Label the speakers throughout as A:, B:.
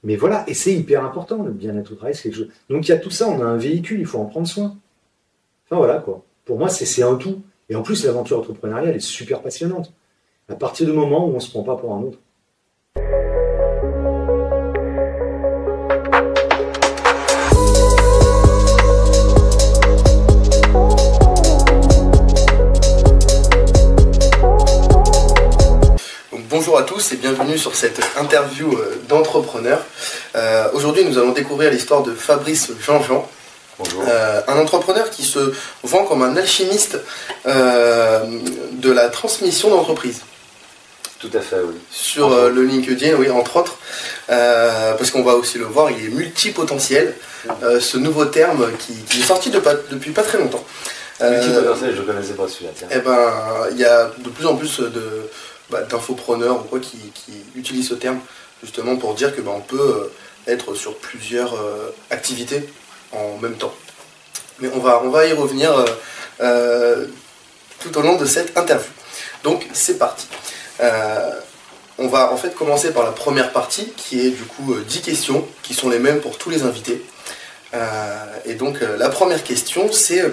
A: Mais voilà, et c'est hyper important, le bien-être au travail, c'est quelque chose. Donc il y a tout ça, on a un véhicule, il faut en prendre soin. Enfin voilà, quoi. Pour moi, c'est un tout. Et en plus, l'aventure entrepreneuriale est super passionnante. À partir du moment où on ne se prend pas pour un autre.
B: Bonjour à tous et bienvenue sur cette interview d'entrepreneur. Aujourd'hui, nous allons découvrir l'histoire de Fabrice Jean-Jean.
C: Bonjour.
B: Un entrepreneur qui se vend comme un alchimiste de la transmission d'entreprise.
C: Tout à fait, oui.
B: Sur le LinkedIn, oui, entre autres, parce qu'on va aussi le voir, il est multipotentiel, ce nouveau terme qui est sorti depuis pas très longtemps.
C: Multipotentiel, je ne connaissais pas celui-là.
B: Eh ben, il y a de plus en plus d'infopreneurs ou quoi qui utilisent ce terme justement pour dire que on peut être sur plusieurs activités en même temps. Mais on va y revenir tout au long de cette interview. Donc c'est parti. On va en fait commencer par la première partie qui est du coup 10 questions qui sont les mêmes pour tous les invités. Et donc la première question c'est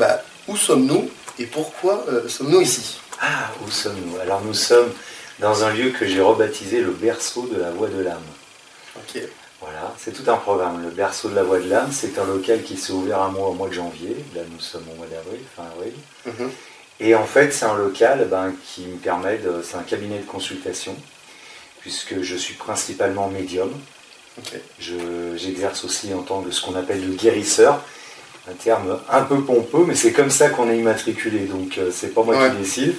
B: où sommes-nous et pourquoi sommes-nous ici?
C: Ah, où sommes-nous? Alors nous sommes dans un lieu que j'ai rebaptisé le berceau de la voix de l'âme.
B: Ok.
C: Voilà, c'est tout un programme. Le berceau de la voix de l'âme, c'est un local qui s'est ouvert à moi au mois de janvier. Là, nous sommes au mois d'avril, fin avril.
B: Mm-hmm.
C: Et en fait, c'est un local qui me permet c'est un cabinet de consultation, puisque je suis principalement médium.
B: Okay.
C: J'exerce aussi en tant que ce qu'on appelle le guérisseur. Un terme un peu pompeux, mais c'est comme ça qu'on est immatriculé, donc c'est pas moi qui décide.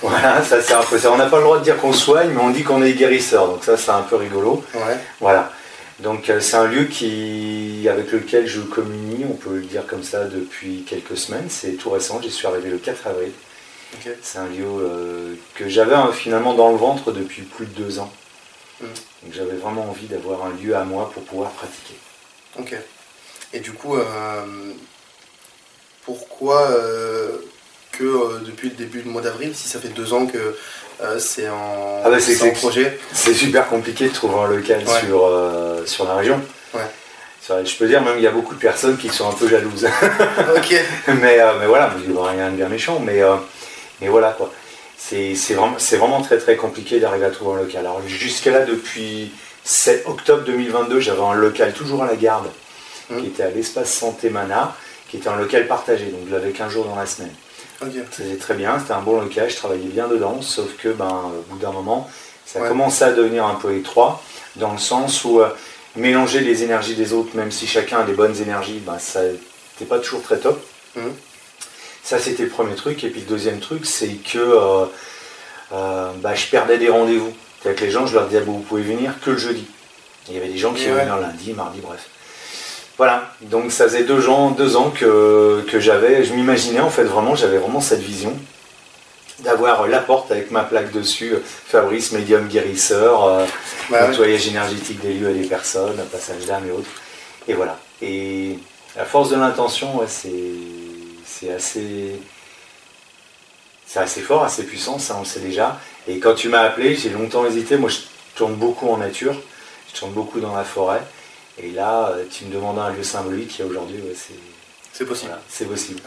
C: Voilà, ça c'est un peu ça. On n'a pas le droit de dire qu'on soigne, mais on dit qu'on est guérisseur, donc ça c'est un peu rigolo.
B: Ouais.
C: Voilà. Donc c'est un lieu avec lequel je communie, on peut le dire comme ça, depuis quelques semaines. C'est tout récent, j'y suis arrivé le 4 avril.
B: Okay.
C: C'est un lieu que j'avais finalement dans le ventre depuis plus de 2 ans. Donc j'avais vraiment envie d'avoir un lieu à moi pour pouvoir pratiquer.
B: Ok. Et du coup, pourquoi depuis le début du mois d'avril, si ça fait 2 ans que c'est en projet?
C: C'est super compliqué de trouver un local sur la région.
B: Ouais.
C: Je peux dire même qu'il y a beaucoup de personnes qui sont un peu jalouses.
B: Ok.
C: mais voilà, il n'y a rien de bien méchant, mais voilà quoi. C'est vraiment très très compliqué d'arriver à trouver un local. Alors jusqu'à là, depuis octobre 2022, j'avais un local toujours à la Garde, qui était à l'espace Santé Mana, qui était un local partagé, donc je l'avais 15 jours dans la semaine.
B: Okay.
C: C'était très bien, c'était un bon local, je travaillais bien dedans, sauf que au bout d'un moment, ça commençait à devenir un peu étroit, dans le sens où mélanger les énergies des autres, même si chacun a des bonnes énergies, ça n'était pas toujours très top. Ça c'était le premier truc, et puis le deuxième truc, c'est que je perdais des rendez-vous. Avec les gens, je leur disais, vous pouvez venir que le jeudi. Et il y avait des gens qui venaient lundi, mardi, bref. Voilà, donc ça faisait 2 ans que je m'imaginais en fait vraiment, j'avais vraiment cette vision d'avoir la porte avec ma plaque dessus, Fabrice, médium guérisseur, nettoyage énergétique des lieux et des personnes, passage d'âme et autres. Et voilà. Et la force de l'intention, c'est assez fort, assez puissant, ça on le sait déjà. Et quand tu m'as appelé, j'ai longtemps hésité. Moi je tourne beaucoup en nature, je tourne beaucoup dans la forêt. Et là, tu me demandes un lieu symbolique, et aujourd'hui,
B: c'est possible.
C: Voilà, c'est possible.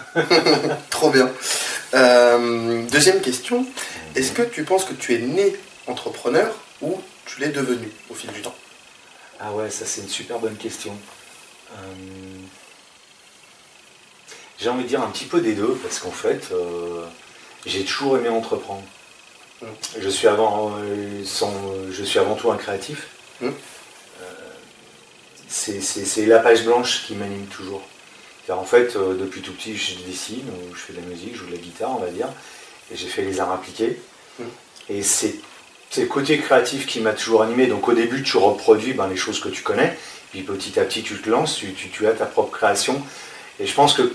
B: Trop bien. Deuxième question, est-ce que tu penses que tu es né entrepreneur ou tu l'es devenu au fil du temps?
C: Ah ouais, ça c'est une super bonne question. J'ai envie de dire un petit peu des deux, parce qu'en fait, j'ai toujours aimé entreprendre. Je suis avant tout un créatif. C'est la page blanche qui m'anime toujours. En fait, depuis tout petit, je dessine, je fais de la musique, je joue de la guitare, on va dire, et j'ai fait les arts appliqués. Et c'est le côté créatif qui m'a toujours animé. Donc au début, tu reproduis les choses que tu connais, puis petit à petit, tu te lances, tu as ta propre création. Et je pense que,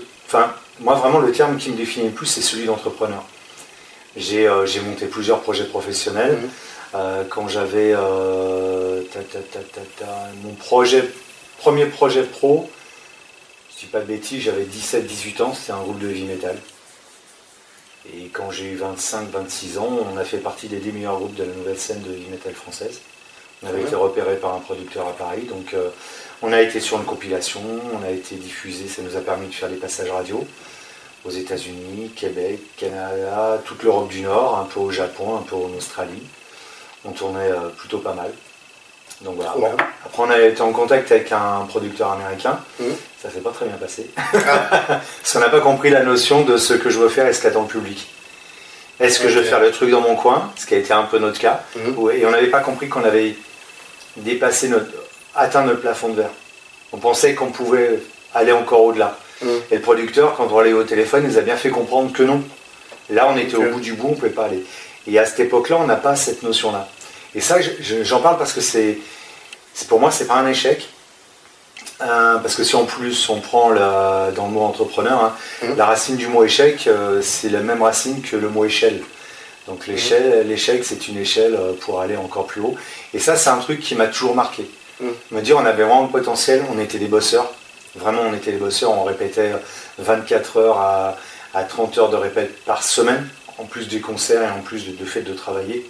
C: moi vraiment, le terme qui me définit le plus, c'est celui d'entrepreneur. J'ai monté plusieurs projets professionnels. Quand j'avais mon premier projet pro, je dis pas de bêtises, j'avais 17-18 ans, c'était un groupe de heavy metal. Et quand j'ai eu 25-26 ans, on a fait partie des 10 meilleurs groupes de la nouvelle scène de heavy metal française. On avait été repéré par un producteur à Paris, donc on a été sur une compilation, on a été diffusé, ça nous a permis de faire des passages radio aux États-Unis, Québec, Canada, toute l'Europe du Nord, un peu au Japon, un peu en Australie. On tournait plutôt pas mal. Donc voilà. Bon. Après on a été en contact avec un producteur américain, ça s'est pas très bien passé. Parce qu'on n'a pas compris la notion de ce que je veux faire et ce qu'attend le public. Est-ce que je veux faire le truc dans mon coin, ce qui a été un peu notre cas, et on n'avait pas compris qu'on avait atteint notre plafond de verre. On pensait qu'on pouvait aller encore au-delà. Et le producteur, quand on allait au téléphone, il nous a bien fait comprendre que non. Là, on était au bout du bout, on ne pouvait pas aller. Et à cette époque-là, on n'a pas cette notion-là. Et ça, j'en parle parce que pour moi, c'est pas un échec. Parce que si en plus on prend dans le mot entrepreneur, la racine du mot échec, c'est la même racine que le mot échelle. Donc l'échec, c'est une échelle pour aller encore plus haut. Et ça, c'est un truc qui m'a toujours marqué. Me dire, on avait vraiment le potentiel, on était des bosseurs. Vraiment, on était des bosseurs, on répétait 24 heures à 30 heures de répète par semaine, en plus des concerts et en plus de fait de travailler.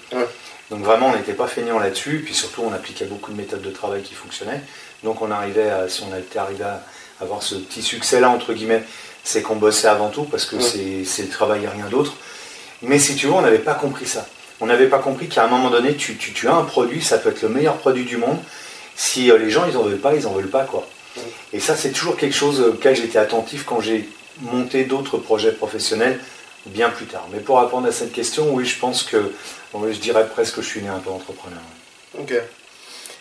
C: Donc vraiment, on n'était pas feignants là-dessus, puis surtout, on appliquait beaucoup de méthodes de travail qui fonctionnaient. Donc on arrivait si on était arrivé à avoir ce petit succès-là, entre guillemets, c'est qu'on bossait avant tout, parce que c'est le travail et rien d'autre. Mais si tu veux, on n'avait pas compris ça. On n'avait pas compris qu'à un moment donné, tu as un produit, ça peut être le meilleur produit du monde. Si les gens, ils en veulent pas, quoi. Et ça, c'est toujours quelque chose auquel j'étais attentif quand j'ai monté d'autres projets professionnels bien plus tard. Mais pour répondre à cette question, oui, je pense que, je dirais presque que je suis né un peu entrepreneur.
B: Ok.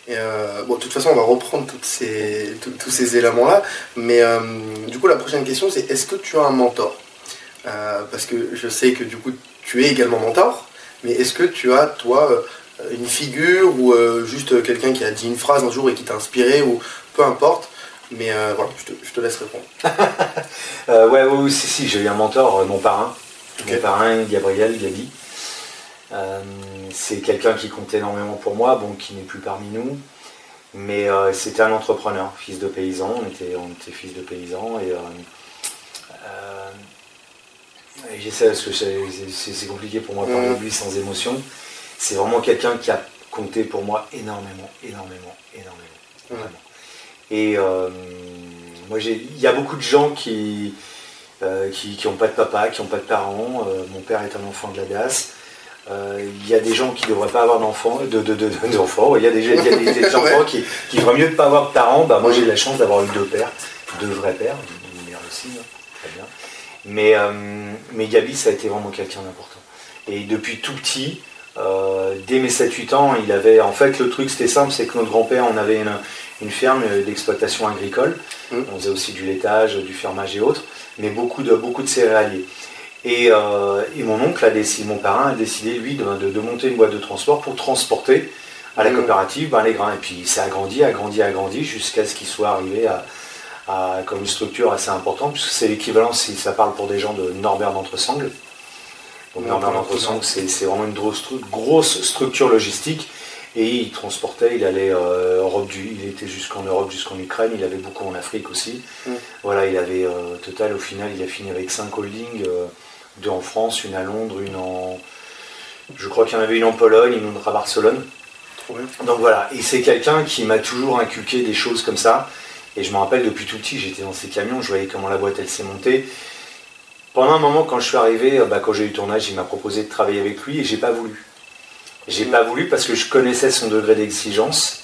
B: Et de toute façon, on va reprendre tous ces éléments-là. Mais du coup, la prochaine question, c'est est-ce que tu as un mentor ? Parce que je sais que du coup, tu es également mentor. Mais est-ce que tu as, toi, une figure ou juste quelqu'un qui a dit une phrase un jour et qui t'a inspiré ou peu importe. Mais voilà, je te laisse répondre.
C: Oui, si, j'ai eu un mentor, mon parrain. Mon parrain, Gabi. C'est quelqu'un qui compte énormément pour moi, qui n'est plus parmi nous. Mais c'était un entrepreneur, fils de paysan. On était fils de paysan. Et j'essaie, parce que c'est compliqué pour moi de parler de lui sans émotion. C'est vraiment quelqu'un qui a compté pour moi énormément. Vraiment. Et moi, il y a beaucoup de gens qui n'ont pas de papa, qui n'ont pas de parents. Mon père est un enfant de la DAS. Il y a des gens qui ne devraient pas avoir d'enfants, d'enfants. Il y a des enfants qui devraient mieux de ne pas avoir de parents. Moi, j'ai eu la chance d'avoir eu deux vrais pères, une mère aussi, très bien. Mais Gabi, ça a été vraiment quelqu'un d'important. Et depuis tout petit, dès mes 7-8 ans, il avait... En fait, le truc, c'était simple, c'est que notre grand-père, on avait une ferme d'exploitation agricole. On faisait aussi du laitage, du fermage et autres, mais beaucoup de céréaliers. Et mon oncle mon parrain a décidé, lui, de monter une boîte de transport pour transporter à la coopérative les grains. Et puis ça a grandi, jusqu'à ce qu'il soit arrivé à comme une structure assez importante, puisque c'est l'équivalent, si ça parle pour des gens, de Norbert d'Entresangles. Donc Norbert d'Entresangles, c'est vraiment une grosse structure logistique. Et il transportait, il allait il était jusqu'en Europe, jusqu'en Ukraine, il avait beaucoup en Afrique aussi. Voilà, il avait total, au final, il a fini avec 5 holdings, 2 en France, une à Londres, je crois qu'il y en avait une en Pologne, une autre à Barcelone. Donc voilà, et c'est quelqu'un qui m'a toujours inculqué des choses comme ça. Et je me rappelle, depuis tout petit, j'étais dans ces camions, je voyais comment la boîte elle s'est montée. Pendant un moment, quand je suis arrivé, quand j'ai eu le tournage, il m'a proposé de travailler avec lui et j'ai pas voulu. J'ai pas voulu parce que je connaissais son degré d'exigence,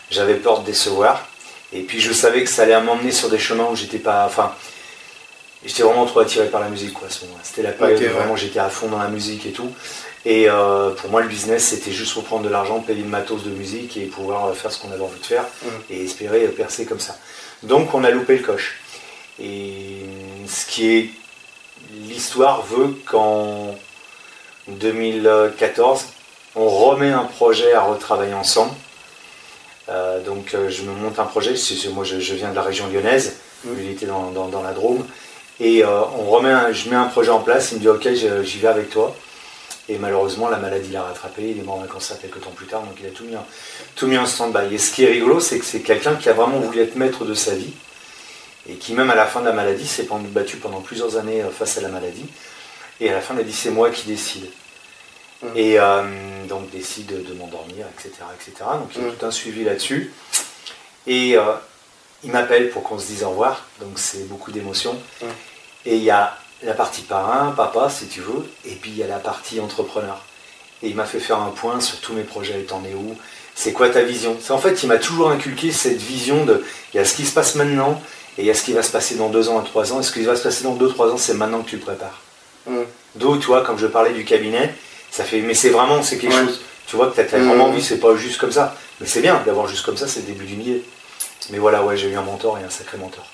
C: j'avais peur de décevoir, et puis je savais que ça allait m'emmener sur des chemins où j'étais vraiment trop attiré par la musique, quoi, à ce moment-là. C'était la période où vraiment j'étais à fond dans la musique et tout. Et pour moi, le business, c'était juste pour prendre de l'argent, payer le matos de musique et pouvoir faire ce qu'on avait envie de faire et espérer percer comme ça. Donc on a loupé le coche. Et l'histoire veut qu'en 2014, on remet un projet à retravailler ensemble. Donc je me monte un projet, moi je viens de la région lyonnaise, lui il était dans la Drôme, et je mets un projet en place, il me dit ok, j'y vais avec toi, et malheureusement la maladie l'a rattrapé, il est mort d'un cancer quelques temps plus tard, donc il a tout mis en stand-by. Et ce qui est rigolo, c'est que c'est quelqu'un qui a vraiment voulu être maître de sa vie, et qui même à la fin de la maladie s'est battu pendant plusieurs années face à la maladie, et à la fin il a dit c'est moi qui décide. Et donc décide de m'endormir, etc., etc. Donc il y a tout un suivi là-dessus. Et il m'appelle pour qu'on se dise au revoir, donc c'est beaucoup d'émotions. Et il y a la partie parrain, papa si tu veux, et puis il y a la partie entrepreneur. Et il m'a fait faire un point sur tous mes projets, t'en es où, c'est quoi ta vision. En fait, il m'a toujours inculqué cette vision de, il y a ce qui se passe maintenant, et il y a ce qui va se passer dans 2 ans à 3 ans, et ce qui va se passer dans 2-3 ans, c'est maintenant que tu le prépares. D'où, tu vois, comme je parlais du cabinet, ça fait, mais c'est vraiment, c'est quelque chose, tu vois que tu as vraiment envie, c'est pas juste comme ça. Mais c'est bien d'avoir juste comme ça, c'est le début du millier. Mais voilà, ouais, j'ai eu un mentor et un sacré mentor.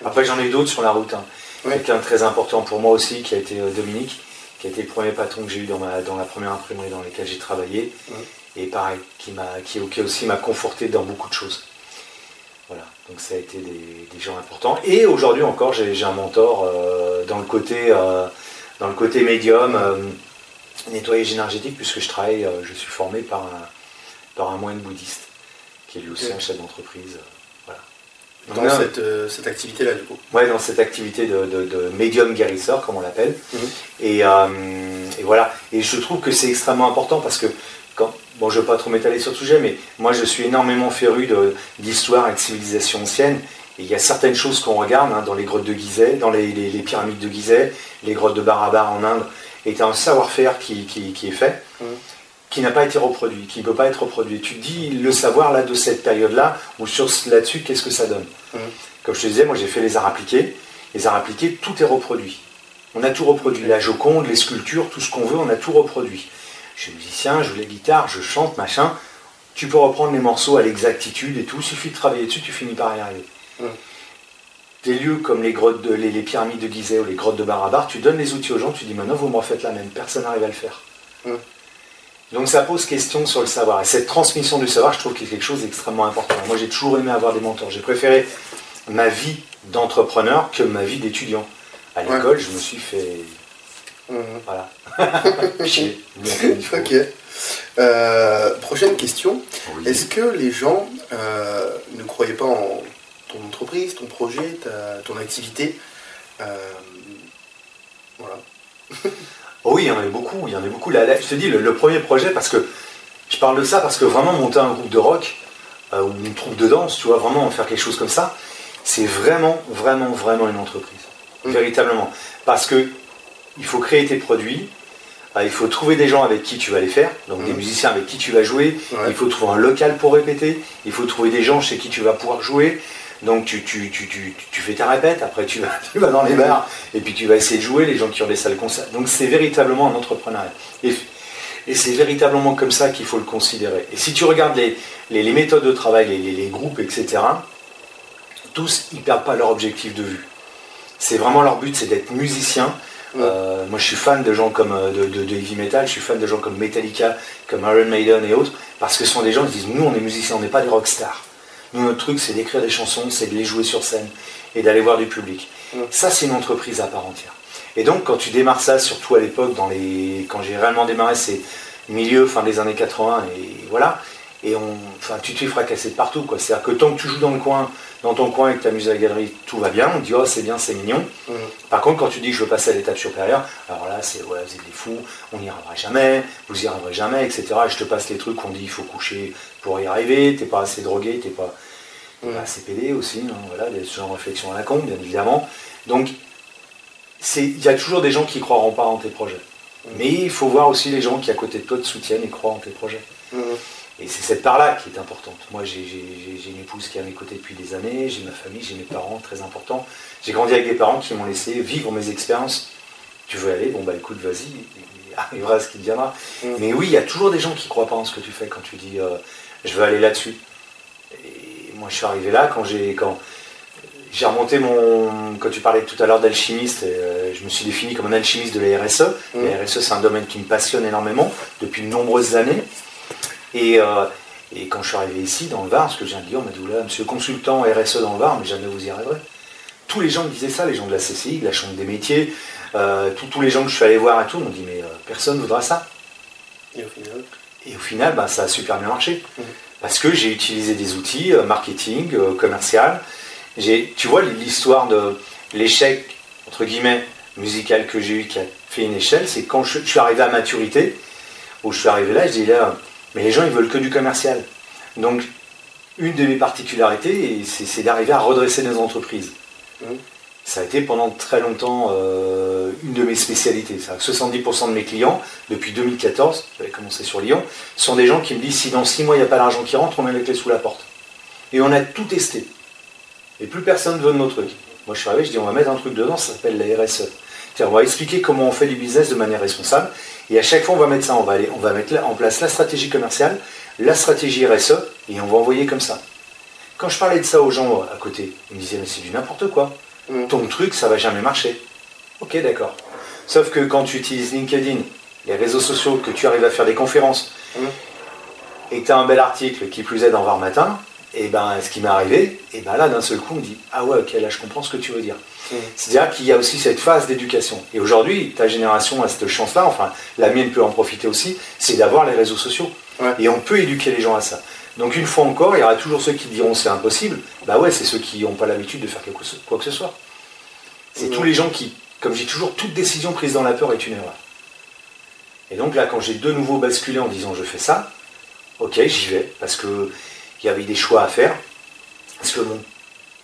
C: Après, j'en ai eu d'autres sur la route. Quelqu'un de très important pour moi aussi, qui a été Dominique, qui a été le premier patron que j'ai eu dans la première imprimerie dans laquelle j'ai travaillé. Et pareil, qui aussi m'a conforté dans beaucoup de choses. Voilà, donc ça a été des gens importants. Et aujourd'hui encore, j'ai un mentor dans le côté médium, nettoyage énergétique, puisque je suis formé par un moine bouddhiste, qui est lui aussi un chef d'entreprise.
B: Dans cette activité-là, du coup.
C: Ouais, dans cette activité de médium guérisseur, comme on l'appelle. Et voilà. Et je trouve que c'est extrêmement important parce que, je ne veux pas trop m'étaler sur le sujet, mais moi je suis énormément féru d'histoire et de civilisation ancienne. Et il y a certaines choses qu'on regarde dans les grottes de Gizeh, dans les pyramides de Gizeh, les grottes de Barabar en Inde, et tu as un savoir-faire qui est fait, qui n'a pas été reproduit, qui ne peut pas être reproduit. Tu te dis, le savoir là de cette période-là, ou là-dessus, qu'est-ce que ça donne? Comme je te disais, moi j'ai fait les arts appliqués. Les arts appliqués, tout est reproduit. On a tout reproduit. La Joconde, les sculptures, tout ce qu'on veut, on a tout reproduit. Je suis musicien, je joue la guitare, je chante, machin. Tu peux reprendre les morceaux à l'exactitude et tout. Il suffit de travailler dessus, tu finis par y arriver. Des lieux comme les pyramides de Gizeh ou les grottes de Barabar, tu donnes les outils aux gens, tu dis maintenant vous me refaites la même. Personne n'arrive à le faire. Donc ça pose question sur le savoir. Et cette transmission du savoir, je trouve qu'il y a quelque chose d'extrêmement important. Moi j'ai toujours aimé avoir des mentors. J'ai préféré ma vie d'entrepreneur que ma vie d'étudiant. À l'école, je me suis fait... Voilà. Chier.
B: Ok. Prochaine question. Oui. Est-ce que les gens ne croyaient pas en ton entreprise, ton projet, ton activité Voilà.
C: Oui, il y en avait beaucoup. Là, je te dis, le premier projet, parce que je parle de ça, parce que vraiment monter un groupe de rock, ou une troupe de danse, tu vois, vraiment faire quelque chose comme ça, c'est vraiment, vraiment, vraiment une entreprise. Véritablement. Parce que il faut créer tes produits, il faut trouver des gens avec qui tu vas les faire, donc des musiciens avec qui tu vas jouer, il faut trouver un local pour répéter, il faut trouver des gens chez qui tu vas pouvoir jouer. Donc tu fais ta répète, après tu vas dans les bars, et puis tu vas essayer de jouer, les gens qui ont des salles concerts. Donc c'est véritablement un entrepreneuriat. Et c'est véritablement comme ça qu'il faut le considérer. Et si tu regardes les méthodes de travail, les groupes, etc., tous, ils ne perdent pas leur objectif de vue. C'est vraiment leur but, c'est d'être musicien. Moi je suis fan de gens comme de heavy metal, je suis fan de gens comme Metallica, comme Iron Maiden et autres, parce que ce sont des gens qui disent, nous on est musiciens, on n'est pas des rockstars. Nous, notre truc, c'est d'écrire des chansons, c'est de les jouer sur scène et d'aller voir du public. Ça, c'est une entreprise à part entière. Et donc, quand tu démarres ça, surtout à l'époque, quand j'ai réellement démarré, c'est fin des années 80, et voilà. Et tu te fais fracasser de partout, quoi. C'est-à-dire que tant que tu joues dans ton coin et que tu t'amuses à la galerie, tout va bien. On dit, oh, c'est bien, c'est mignon. Par contre, quand tu dis, je veux passer à l'étape supérieure, alors là, c'est, vous êtes des fous, on n'y arrivera jamais, vous n'y arriverez jamais, etc. Et je te passe les trucs qu'on dit, il faut coucher pour y arriver, t'es pas assez drogué, t'es pas assez pédé aussi, voilà, des gens de réflexion à la con, bien évidemment. Donc, il y a toujours des gens qui ne croiront pas en tes projets. Mais il faut voir aussi les gens qui, à côté de toi, te soutiennent et croient en tes projets. Et c'est cette part-là qui est importante. Moi, j'ai une épouse qui est à mes côtés depuis des années, j'ai ma famille, j'ai mes parents, très importants. J'ai grandi avec des parents qui m'ont laissé vivre mes expériences. Tu veux aller? Bon, bah écoute, vas-y, il arrivera ce qui viendra. Mais oui, il y a toujours des gens qui ne croient pas en ce que tu fais quand tu dis je veux aller là-dessus. Et moi, je suis arrivé là quand j'ai remonté quand tu parlais tout à l'heure d'alchimiste, je me suis défini comme un alchimiste de la RSE. La RSE, c'est un domaine qui me passionne énormément depuis de nombreuses années. Et quand je suis arrivé ici, dans le Var, parce que j'ai un dit, on m'a dit, là, monsieur consultant RSE dans le Var, mais jamais vous y arriverez. Tous les gens me disaient ça, les gens de la CCI, de la Chambre des métiers, tous les gens que je suis allé voir et tout, m'ont dit, mais personne ne voudra ça. Et au final, ça a super bien marché. Parce que j'ai utilisé des outils, marketing, commercial. Tu vois, l'histoire de l'échec, entre guillemets, musical que j'ai eu, qui a fait une échelle, c'est quand je suis arrivé à maturité, où je suis arrivé là, je dis là, mais les gens ils veulent que du commercial. Donc une de mes particularités, c'est d'arriver à redresser des entreprises. Ça a été pendant très longtemps une de mes spécialités. 70% de mes clients, depuis 2014, j'avais commencé sur Lyon, sont des gens qui me disent si dans 6 mois il n'y a pas d'argent qui rentre, on met les clés sous la porte. Et on a tout testé. Et plus personne ne veut de nos trucs. Moi je suis arrivé, je dis on va mettre un truc dedans, ça s'appelle la RSE. On va expliquer comment on fait du business de manière responsable. Et à chaque fois on va mettre ça, on va mettre en place la stratégie commerciale, la stratégie RSE, et on va envoyer comme ça. Quand je parlais de ça aux gens à côté, ils me disaient mais c'est du n'importe quoi. Ton truc, ça va jamais marcher. Ok, d'accord. Sauf que quand tu utilises LinkedIn, les réseaux sociaux, que tu arrives à faire des conférences, et que tu as un bel article, qui plus est dans Var Matin, et ben ce qui m'est arrivé, et ben là d'un seul coup on me dit ah ouais ok là je comprends ce que tu veux dire. C'est-à-dire qu'il y a aussi cette phase d'éducation. Et aujourd'hui, ta génération a cette chance-là, enfin la mienne peut en profiter aussi, c'est d'avoir les réseaux sociaux. Et on peut éduquer les gens à ça. Donc une fois encore, il y aura toujours ceux qui diront c'est impossible. Bah ouais, c'est ceux qui n'ont pas l'habitude de faire quoi que ce soit. C'est tous les gens qui, comme je dis toujours, toute décision prise dans la peur est une erreur. Et donc là, quand j'ai de nouveau basculé en disant je fais ça, ok, j'y vais, parce qu'il y avait des choix à faire. Parce que mon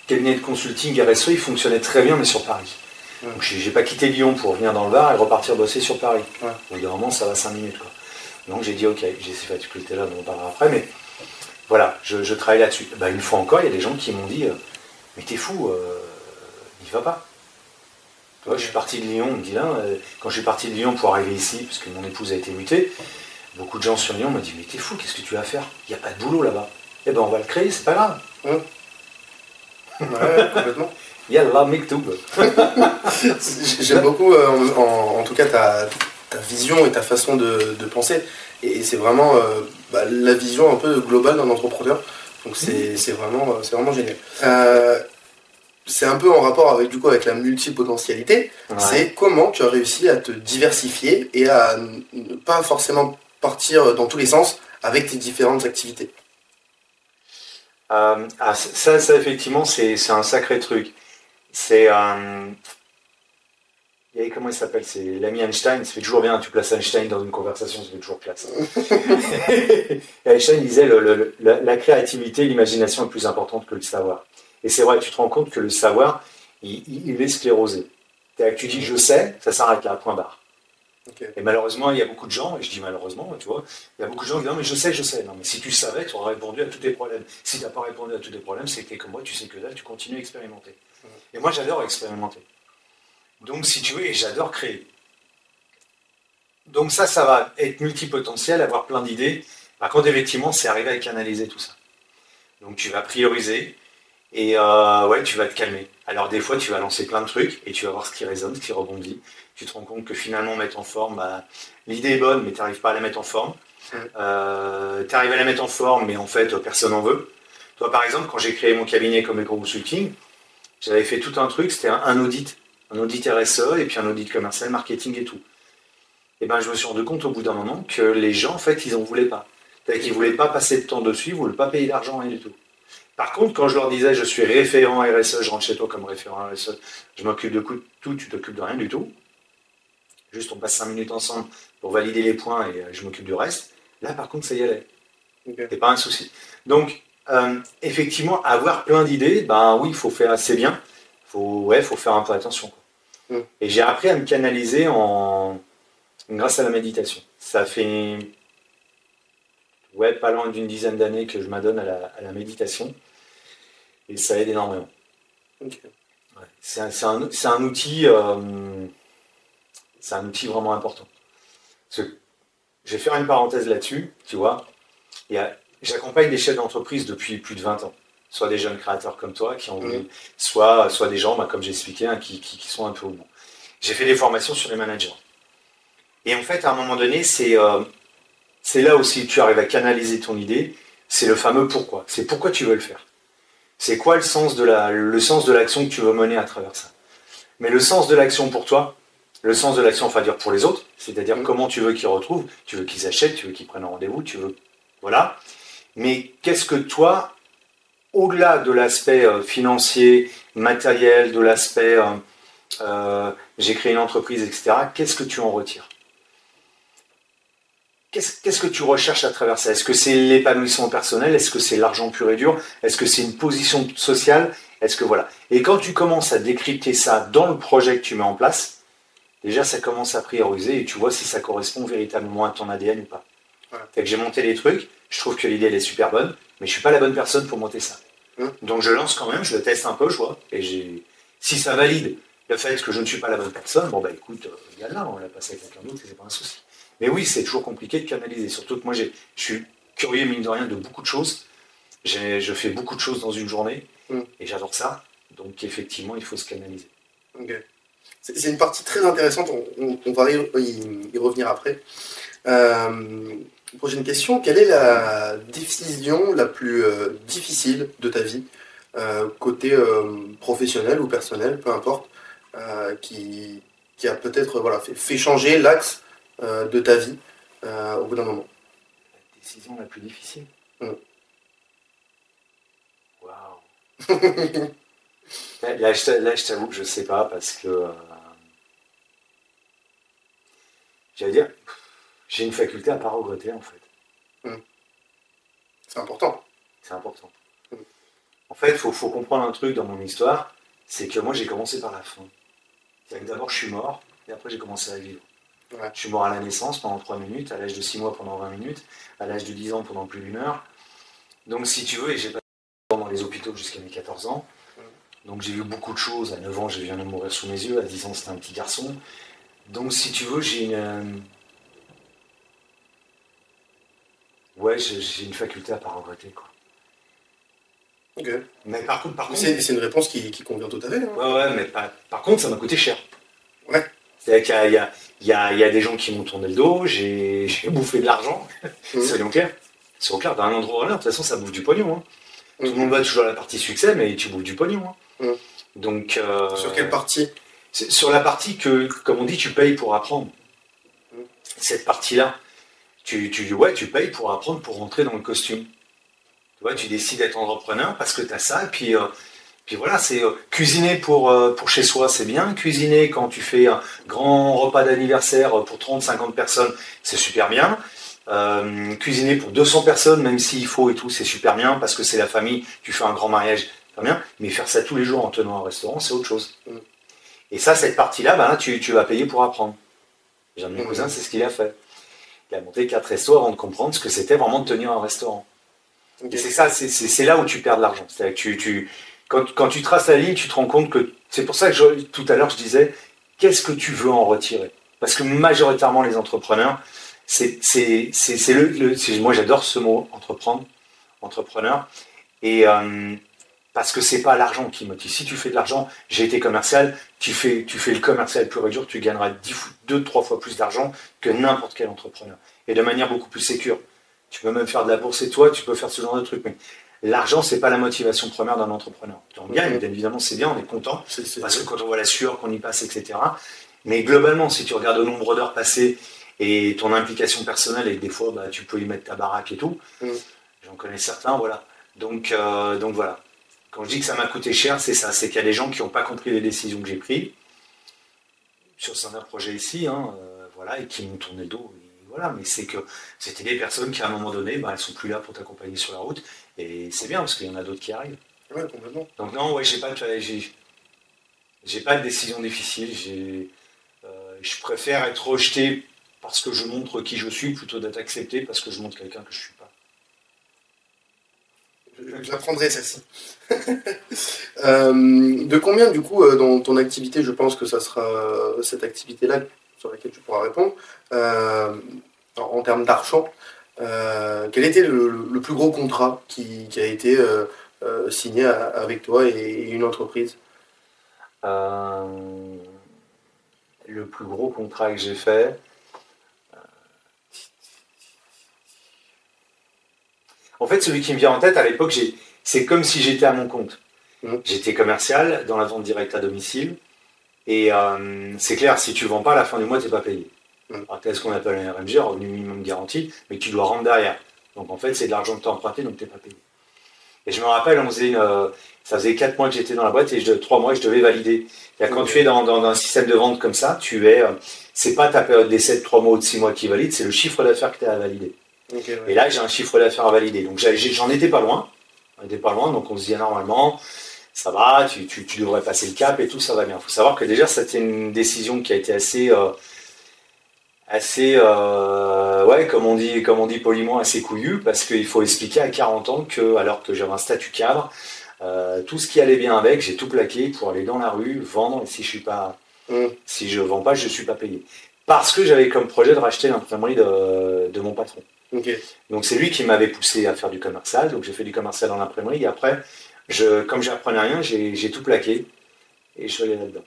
C: cabinet de consulting RSE, il fonctionnait très bien, mais sur Paris. Donc j'ai pas quitté Lyon pour venir dans le Var et repartir bosser sur Paris. Donc vraiment, ça va 5 minutes, quoi. Donc j'ai dit ok, j'ai ces facultés-là, dont on parlera après, mais voilà, je travaille là-dessus. Bah, une fois encore, il y a des gens qui m'ont dit mais t'es fou, n'y va pas. Tu vois, je suis parti de Lyon, on me dit là, quand je suis parti de Lyon pour arriver ici, parce que mon épouse a été mutée, beaucoup de gens sur Lyon m'ont dit mais t'es fou, qu'est-ce que tu vas faire? Il n'y a pas de boulot là-bas. Eh ben on va le créer, c'est pas grave.
B: Ouais, complètement.
C: Yallah, Mektoub.
B: J'aime beaucoup, en tout cas, ta vision et ta façon de penser. Et c'est vraiment la vision un peu globale d'un entrepreneur. Donc c'est vraiment génial. C'est un peu en rapport avec, du coup, avec la multipotentialité. Ouais. C'est comment tu as réussi à te diversifier et à ne pas forcément partir dans tous les sens avec tes différentes activités.
C: Ça effectivement, c'est un sacré truc. C'est comment il s'appelle, c'est l'ami Einstein. Ça fait toujours bien, tu places Einstein dans une conversation, ça fait toujours classe. Einstein disait la créativité, l'imagination est plus importante que le savoir. Et c'est vrai, tu te rends compte que le savoir, il est sclérosé. Tu dis je sais, ça s'arrête là, point barre. Okay. Et malheureusement, il y a beaucoup de gens, et je dis malheureusement, tu vois, il y a beaucoup de gens qui disent non mais je sais. Non mais si tu savais, tu aurais répondu à tous tes problèmes. Si tu n'as pas répondu à tous tes problèmes, c'est que t'es comme moi, tu sais que là, tu continues à expérimenter. Et moi, j'adore expérimenter. Donc si tu veux, et j'adore créer. Donc ça va être multipotentiel, avoir plein d'idées. Par contre, effectivement, c'est arriver à canaliser tout ça. Donc tu vas prioriser, et tu vas te calmer. Alors des fois, tu vas lancer plein de trucs, et tu vas voir ce qui résonne, ce qui rebondit. Tu te rends compte que finalement, mettre en forme, l'idée est bonne, mais tu n'arrives pas à la mettre en forme. Tu arrives à la mettre en forme, mais en fait, personne n'en veut. Toi, par exemple, quand j'ai créé mon cabinet comme Consulting, j'avais fait tout un truc, c'était un audit RSE, et puis un audit commercial, marketing et tout. Et ben, je me suis rendu compte au bout d'un moment que les gens, en fait, ils n'en voulaient pas. C'est-à-dire qu'ils ne voulaient pas passer de temps dessus, ils ne voulaient pas payer d'argent, rien du tout. Par contre, quand je leur disais, je suis référent RSE, je rentre chez toi comme référent RSE, je m'occupe de tout, tu t'occupes de rien du tout. Juste on passe 5 minutes ensemble pour valider les points et je m'occupe du reste. Là par contre ça y allait. Okay. C'est pas un souci. Donc effectivement avoir plein d'idées, oui il faut faire assez bien. Faut faire un peu attention. Quoi. Et j'ai appris à me canaliser grâce à la méditation. Ça fait pas loin d'une dizaine d'années que je m'adonne à la méditation. Et ça aide énormément. Okay. Ouais. C'est un outil... c'est un outil vraiment important. Parce que, je vais faire une parenthèse là-dessus, tu vois. J'accompagne des chefs d'entreprise depuis plus de 20 ans. Soit des jeunes créateurs comme toi, qui ont voulu, soit des gens, comme j'ai expliqué, qui sont un peu au bout. J'ai fait des formations sur les managers. Et en fait, à un moment donné, c'est là aussi que tu arrives à canaliser ton idée. C'est le fameux pourquoi. C'est pourquoi tu veux le faire. C'est quoi le sens de l'action que tu veux mener à travers ça. Mais le sens de l'action pour toi, le sens de l'action, enfin dire pour les autres, c'est-à-dire comment tu veux qu'ils retrouvent, tu veux qu'ils achètent, tu veux qu'ils prennent un rendez-vous, tu veux... Voilà. Mais qu'est-ce que toi, au-delà de l'aspect financier, matériel, de l'aspect j'ai créé une entreprise, etc., qu'est-ce que tu en retires? qu'est-ce que tu recherches à travers ça? Est-ce que c'est l'épanouissement personnel? Est-ce que c'est l'argent pur et dur? Est-ce que c'est une position sociale? Est-ce que voilà. Et quand tu commences à décrypter ça dans le projet que tu mets en place, déjà ça commence à prioriser et tu vois si ça correspond véritablement à ton ADN ou pas. Voilà. Fait que j'ai monté des trucs, je trouve que l'idée elle est super bonne, mais je suis pas la bonne personne pour monter ça. Donc je lance quand même, je le teste un peu, je vois, et si ça valide le fait que je ne suis pas la bonne personne, bon bah écoute, il y a là, on l'a passé avec quelqu'un d'autre, c'est pas un souci. Mais oui, c'est toujours compliqué de canaliser, surtout que moi je suis curieux mine de rien de beaucoup de choses. Je fais beaucoup de choses dans une journée et j'adore ça. Donc effectivement, il faut se canaliser.
B: Okay. C'est une partie très intéressante, on va y revenir après. Prochaine question, quelle est la décision la plus difficile de ta vie, côté professionnel ou personnel, peu importe, qui a peut-être fait changer l'axe de ta vie au bout d'un moment?
C: La décision la plus difficile. Waouh. Là, je t'avoue que je sais pas parce que j'allais dire, j'ai une faculté à pas regretter en fait.
B: C'est important.
C: C'est important. En fait, il faut comprendre un truc dans mon histoire, c'est que moi j'ai commencé par la fin. C'est-à-dire que d'abord je suis mort et après j'ai commencé à vivre. Ouais. Je suis mort à la naissance pendant 3 minutes, à l'âge de 6 mois pendant 20 minutes, à l'âge de 10 ans pendant plus d'1 heure. Donc si tu veux, et j'ai passé dans les hôpitaux jusqu'à mes 14 ans. Donc j'ai vu beaucoup de choses. À 9 ans, j'ai vu un homme mourir sous mes yeux. À 10 ans, c'était un petit garçon. Donc si tu veux, j'ai une faculté à pas regretter, quoi.
B: Ok.
C: Mais par contre
B: c'est une réponse qui convient tout à fait. Hein.
C: Ouais, mais par contre, ça m'a coûté cher.
B: Ouais.
C: C'est-à-dire qu'il y a des gens qui m'ont tourné le dos, j'ai bouffé de l'argent, soyons clairs. Soyons clairs, d'un endroit à l'autre, de toute façon, ça bouffe du pognon. Hein. Tout le monde va toujours à la partie succès, mais tu bouffes du pognon. Hein. Donc,
B: sur quelle partie?
C: Sur la partie que, comme on dit, tu payes pour apprendre. Cette partie-là, tu payes pour apprendre, pour rentrer dans le costume. Tu vois, tu décides d'être entrepreneur parce que tu as ça, et puis voilà, c'est cuisiner pour chez soi, c'est bien. Cuisiner quand tu fais un grand repas d'anniversaire pour 30-50 personnes, c'est super bien. Cuisiner pour 200 personnes, même s'il faut et tout, c'est super bien parce que c'est la famille, tu fais un grand mariage, c'est bien. Mais faire ça tous les jours en tenant un restaurant, c'est autre chose. Et ça, cette partie-là, tu vas payer pour apprendre. J'ai un de mes cousins, c'est ce qu'il a fait. Il a monté 4 restos avant de comprendre ce que c'était vraiment de tenir un restaurant. Okay. Et c'est ça, c'est là où tu perds de l'argent. C'est-à-dire que quand tu traces la ligne, tu te rends compte que... C'est pour ça que tout à l'heure, je disais, qu'est-ce que tu veux en retirer? Parce que majoritairement, les entrepreneurs, moi, j'adore ce mot, entrepreneur. Et parce que c'est pas l'argent qui motive. Si tu fais de l'argent, j'ai été commercial, tu fais le commercial pur et dur, tu gagneras 2-3 fois plus d'argent que n'importe quel entrepreneur. Et de manière beaucoup plus sécure. Tu peux même faire de la bourse et toi, tu peux faire ce genre de truc. Mais l'argent, c'est pas la motivation première d'un entrepreneur. Tu en gagnes, bien évidemment, c'est bien, on est content. Parce que quand on voit la sueur qu'on y passe, etc. Mais globalement, si tu regardes le nombre d'heures passées et ton implication personnelle, et des fois, tu peux y mettre ta baraque et tout, j'en connais certains, voilà. Donc voilà. Quand je dis que ça m'a coûté cher, c'est ça. C'est qu'il y a des gens qui n'ont pas compris les décisions que j'ai prises sur certains projets ici, voilà, et qui m'ont tourné le dos. Voilà, mais c'est que c'était des personnes qui, à un moment donné, elles sont plus là pour t'accompagner sur la route. Et c'est bien, parce qu'il y en a d'autres qui arrivent.
B: Ouais, complètement.
C: Donc non, j'ai pas de décision difficile. Je préfère être rejeté parce que je montre qui je suis, plutôt d'être accepté parce que je montre quelqu'un que je suis pas.
B: Je l'apprendrai, celle-ci. De combien, du coup, dans ton activité, je pense que ça sera cette activité-là sur laquelle tu pourras répondre, en termes d'argent, quel était le plus gros contrat qui a été signé avec toi et une entreprise?
C: Le plus gros contrat que j'ai fait... En fait, celui qui me vient en tête, à l'époque, c'est comme si j'étais à mon compte. J'étais commercial dans la vente directe à domicile. Et c'est clair, si tu ne vends pas, à la fin du mois, tu n'es pas payé. Alors, tu as ce qu'on appelle un RMG, revenu minimum garanti, mais tu dois rendre derrière. Donc en fait, c'est de l'argent que tu as emprunté, donc tu n'es pas payé. Et je me rappelle, ça faisait 4 mois que j'étais dans la boîte et 3 mois, je devais valider. Et quand tu es dans un système de vente comme ça, c'est pas ta période d'essai de 3 mois ou de 6 mois qui valide, c'est le chiffre d'affaires que tu as à valider.
B: Okay, ouais.
C: Et là, j'ai un chiffre d'affaires à valider. Donc, j'en étais pas loin. Donc on se dit normalement, ça va, tu devrais passer le cap et tout, ça va bien. Il faut savoir que déjà, c'était une décision qui a été assez comme on dit poliment, assez couillu, parce qu'il faut expliquer à 40 ans que, alors que j'avais un statut cadre, tout ce qui allait bien avec, j'ai tout plaqué pour aller dans la rue, vendre, et si je vends pas, je suis pas payé. Parce que j'avais comme projet de racheter l'imprimerie de mon patron.
B: Okay.
C: Donc c'est lui qui m'avait poussé à faire du commercial, donc j'ai fait du commercial dans l'imprimerie, et après, comme j'apprenais rien, j'ai tout plaqué, et je suis allé là-dedans.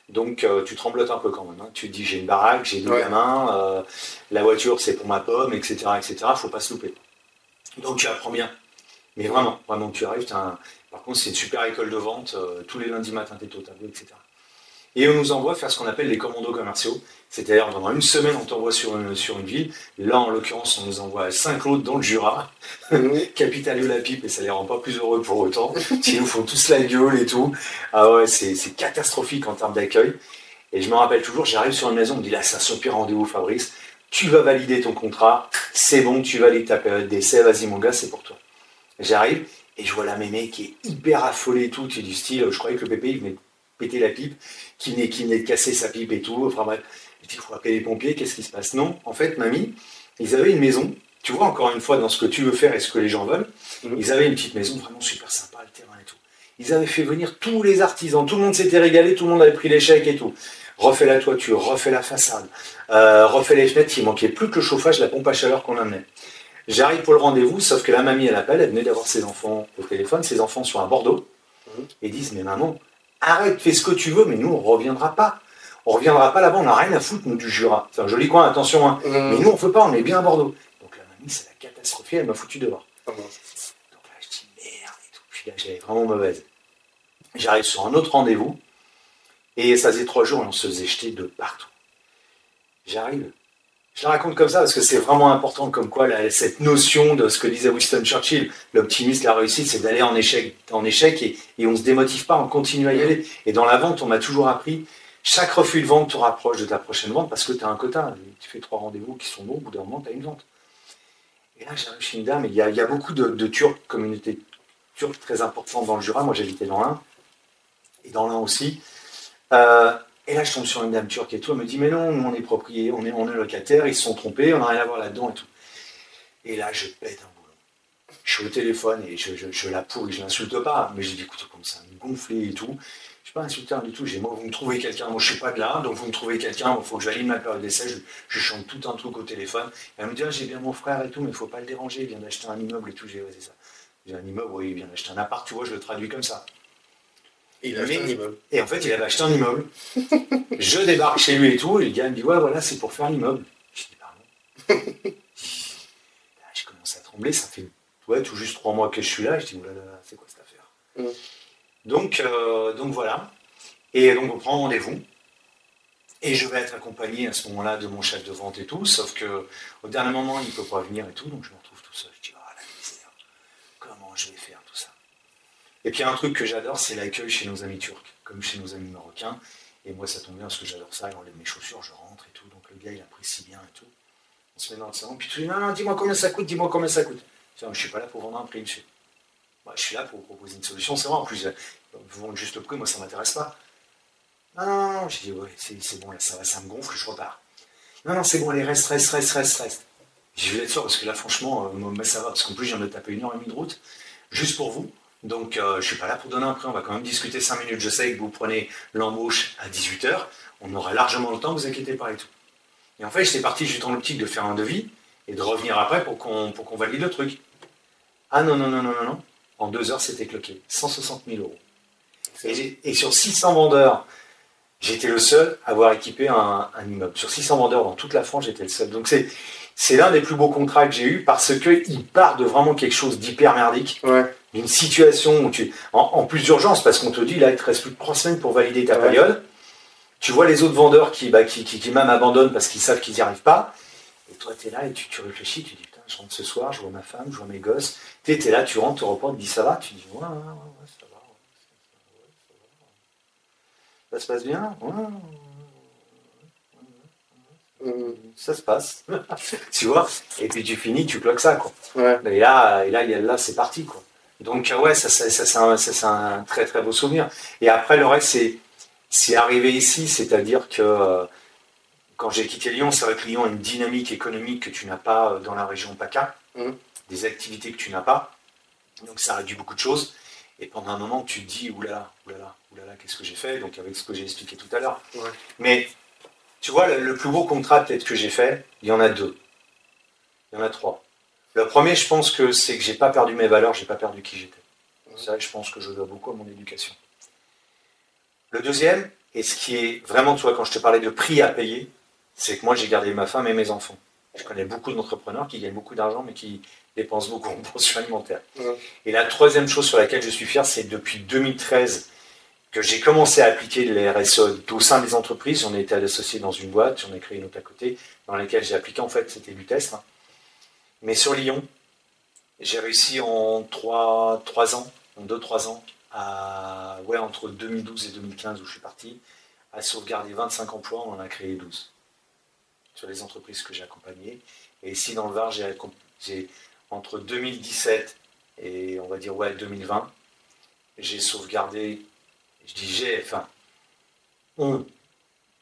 C: Donc tu tremblotes un peu quand même, hein. Tu te dis j'ai une baraque, j'ai 2 gamins, la voiture c'est pour ma pomme, etc. Faut pas se louper. Donc tu apprends bien. Mais vraiment, tu arrives, par contre c'est une super école de vente, tous les lundis matins t'es au tableau, etc. Et on nous envoie faire ce qu'on appelle les commandos commerciaux, c'est-à-dire pendant une semaine on t'envoie sur une ville, là en l'occurrence on nous envoie à Saint-Claude dans le Jura, capitale de la pipe, et ça les rend pas plus heureux pour autant, ils nous font tous la gueule et tout, ah ouais c'est catastrophique en termes d'accueil, et je me rappelle toujours, j'arrive sur une maison, on me dit là c'est un super rendez-vous Fabrice, tu vas valider ton contrat, c'est bon, tu valides ta période d'essai, vas-y mon gars c'est pour toi. J'arrive et je vois la mémé qui est hyper affolée et tout, qui est du style, je croyais que le pépé il venait de péter la pipe, qui venait de casser sa pipe et tout, enfin bref. Je dis, il faut appeler les pompiers, qu'est-ce qui se passe? Non, en fait, mamie, ils avaient une maison, tu vois, encore une fois, dans ce que tu veux faire et ce que les gens veulent, ils avaient une petite maison vraiment super sympa, le terrain et tout. Ils avaient fait venir tous les artisans, tout le monde s'était régalé, tout le monde avait pris les chèques et tout. Refait la toiture, refait la façade, refait les fenêtres, il manquait plus que le chauffage, la pompe à chaleur qu'on amenait. J'arrive pour le rendez-vous, sauf que la mamie, elle appelle, elle venait d'avoir ses enfants au téléphone, ses enfants sont à Bordeaux, et disent, mais maman, arrête, fais ce que tu veux, mais nous, on ne reviendra pas. On ne reviendra pas là-bas, on n'a rien à foutre, nous, du Jura. C'est un joli coin, attention, hein. Mais nous, on ne peut pas, on est bien à Bordeaux. Donc la mamie, c'est la catastrophe, elle m'a foutu dehors. Donc là, je dis merde et tout. Puis là, j'avais vraiment mauvaise. J'arrive sur un autre rendez-vous, et ça faisait 3 jours, et on se faisait jeter de partout. J'arrive. Je la raconte comme ça parce que c'est vraiment important, comme quoi cette notion de ce que disait Winston Churchill, l'optimisme, la réussite, c'est d'aller en échec et on ne se démotive pas, on continue à y aller. Et dans la vente, on m'a toujours appris, chaque refus de vente te rapproche de ta prochaine vente parce que tu as un quota. Tu fais 3 rendez-vous qui sont bons, au bout d'un moment, tu as une vente. Et là, j'arrive chez une dame, et il y a beaucoup de Turcs, communauté turque très importante dans le Jura. Moi, j'habitais dans l'Ain, et dans l'Ain aussi. Et là, je tombe sur une dame turque et tout. Elle me dit, mais non, nous, on est propriétaires, on est locataires, ils se sont trompés, on n'a rien à voir là-dedans et tout. Et là, je pète un boulon. Je suis au téléphone et je la pourris, je l'insulte pas. Mais j'ai dit, écoutez, comme ça, me gonfler et tout. Je ne suis pas insulteur du tout. J'ai dit, moi, vous me trouvez quelqu'un. Moi, je ne suis pas de là, donc vous me trouvez quelqu'un. Il faut que je valide ma période d'essai. Je chante tout un truc au téléphone. Et elle me dit, ah, j'ai bien mon frère et tout, mais il ne faut pas le déranger. Il vient d'acheter un immeuble et tout. J'ai dit, ouais, c'est ça. J'ai un immeuble, oui, il vient d'acheter un appart, tu vois, je le traduis comme ça.
B: Il a acheté un immeuble. Et
C: en fait, il avait acheté un immeuble. Je débarque chez lui et tout, et le gars me dit, ouais, voilà, c'est pour faire l'immeuble. Je dis, pardon. Je commence à trembler, ça fait tout juste 3 mois que je suis là. Je dis, oulala, c'est quoi cette affaire? Donc voilà. Et donc on prend rendez-vous. Et je vais être accompagné à ce moment-là de mon chef de vente et tout, sauf qu'au dernier moment, il ne peut pas venir et tout, donc je me retrouve tout seul. Je dis, la misère, comment je vais faire tout ça? Et puis un truc que j'adore, c'est l'accueil chez nos amis turcs, comme chez nos amis marocains. Et moi, ça tombe bien parce que j'adore ça. Il enlève mes chaussures, je rentre et tout. Donc le gars, il apprécie bien et tout. On se met dans le salon. Puis tu dis, non, dis-moi combien ça coûte, dis-moi combien ça coûte. Je ne suis pas là pour vendre un prix, monsieur. Bah, je suis là pour vous proposer une solution. C'est vrai, en plus, vous vendez juste le prix, moi, ça ne m'intéresse pas. Non. J'ai dit, ouais, c'est bon, là, ça me gonfle, je repars. Non, c'est bon, allez, reste. Je vais être sûr parce que là, franchement, ça va. Parce qu'en plus, je viens de taper 1h30 de route, juste pour vous. Donc, je ne suis pas là pour donner un prix, on va quand même discuter 5 minutes. Je sais que vous prenez l'embauche à 18h, on aura largement le temps, vous inquiétez pas et tout. Et en fait, j'étais parti juste dans l'optique de faire un devis et de revenir après pour qu'on valide le truc. Ah non. En 2 heures, c'était cloqué. 160 000 euros. Et sur 600 vendeurs, j'étais le seul à avoir équipé un immeuble. Sur 600 vendeurs dans toute la France, j'étais le seul. Donc, c'est l'un des plus beaux contrats que j'ai eu parce qu'il part de vraiment quelque chose d'hyper merdique. Ouais. D'une situation où en plus d'urgence, parce qu'on te dit, là, il te reste plus de 3 semaines pour valider ta période. Tu vois les autres vendeurs qui même abandonnent parce qu'ils savent qu'ils n'y arrivent pas. Et toi, tu es là et tu réfléchis, tu dis, putain, Je rentre ce soir, je vois ma femme, je vois mes gosses. Tu es là, tu rentres au repas, tu dis ça va, tu dis ouais, ça va, ça se passe bien, ça se passe, tu vois. Et puis tu finis, tu bloques ça, quoi.
B: Ouais.
C: Et là, c'est parti, quoi. Donc ouais, ça c'est un très très beau souvenir. Et après le reste, c'est arrivé ici, c'est-à-dire que quand j'ai quitté Lyon, c'est vrai que Lyon a une dynamique économique que tu n'as pas dans la région PACA, des activités que tu n'as pas, donc ça réduit beaucoup de choses. Et pendant un moment, tu te dis oulala, qu'est-ce que j'ai fait? Donc avec ce que j'ai expliqué tout à l'heure.
B: Ouais.
C: Mais tu vois, le plus beau contrat peut-être que j'ai fait, il y en a 2. Il y en a 3. Le premier, je pense que c'est que j'ai pas perdu mes valeurs, j'ai pas perdu qui j'étais. Ça, je pense que je dois beaucoup à mon éducation. Le deuxième, et ce qui est vraiment, tu vois, quand je te parlais de prix à payer, c'est que moi, j'ai gardé ma femme et mes enfants. Je connais beaucoup d'entrepreneurs qui gagnent beaucoup d'argent, mais qui dépensent beaucoup en pension alimentaire. Et la troisième chose sur laquelle je suis fier, c'est depuis 2013 que j'ai commencé à appliquer les RSE au sein des entreprises. J'en ai été associé dans une boîte, j'en ai créé une autre à côté, dans laquelle j'ai appliqué, en fait, c'était du test. Mais sur Lyon, j'ai réussi en 2-3 ans, entre 2012 et 2015 où je suis parti, à sauvegarder 25 emplois, on en a créé 12 sur les entreprises que j'ai accompagnées. Et ici dans le Var, j'ai entre 2017 et on va dire 2020, j'ai sauvegardé, je dis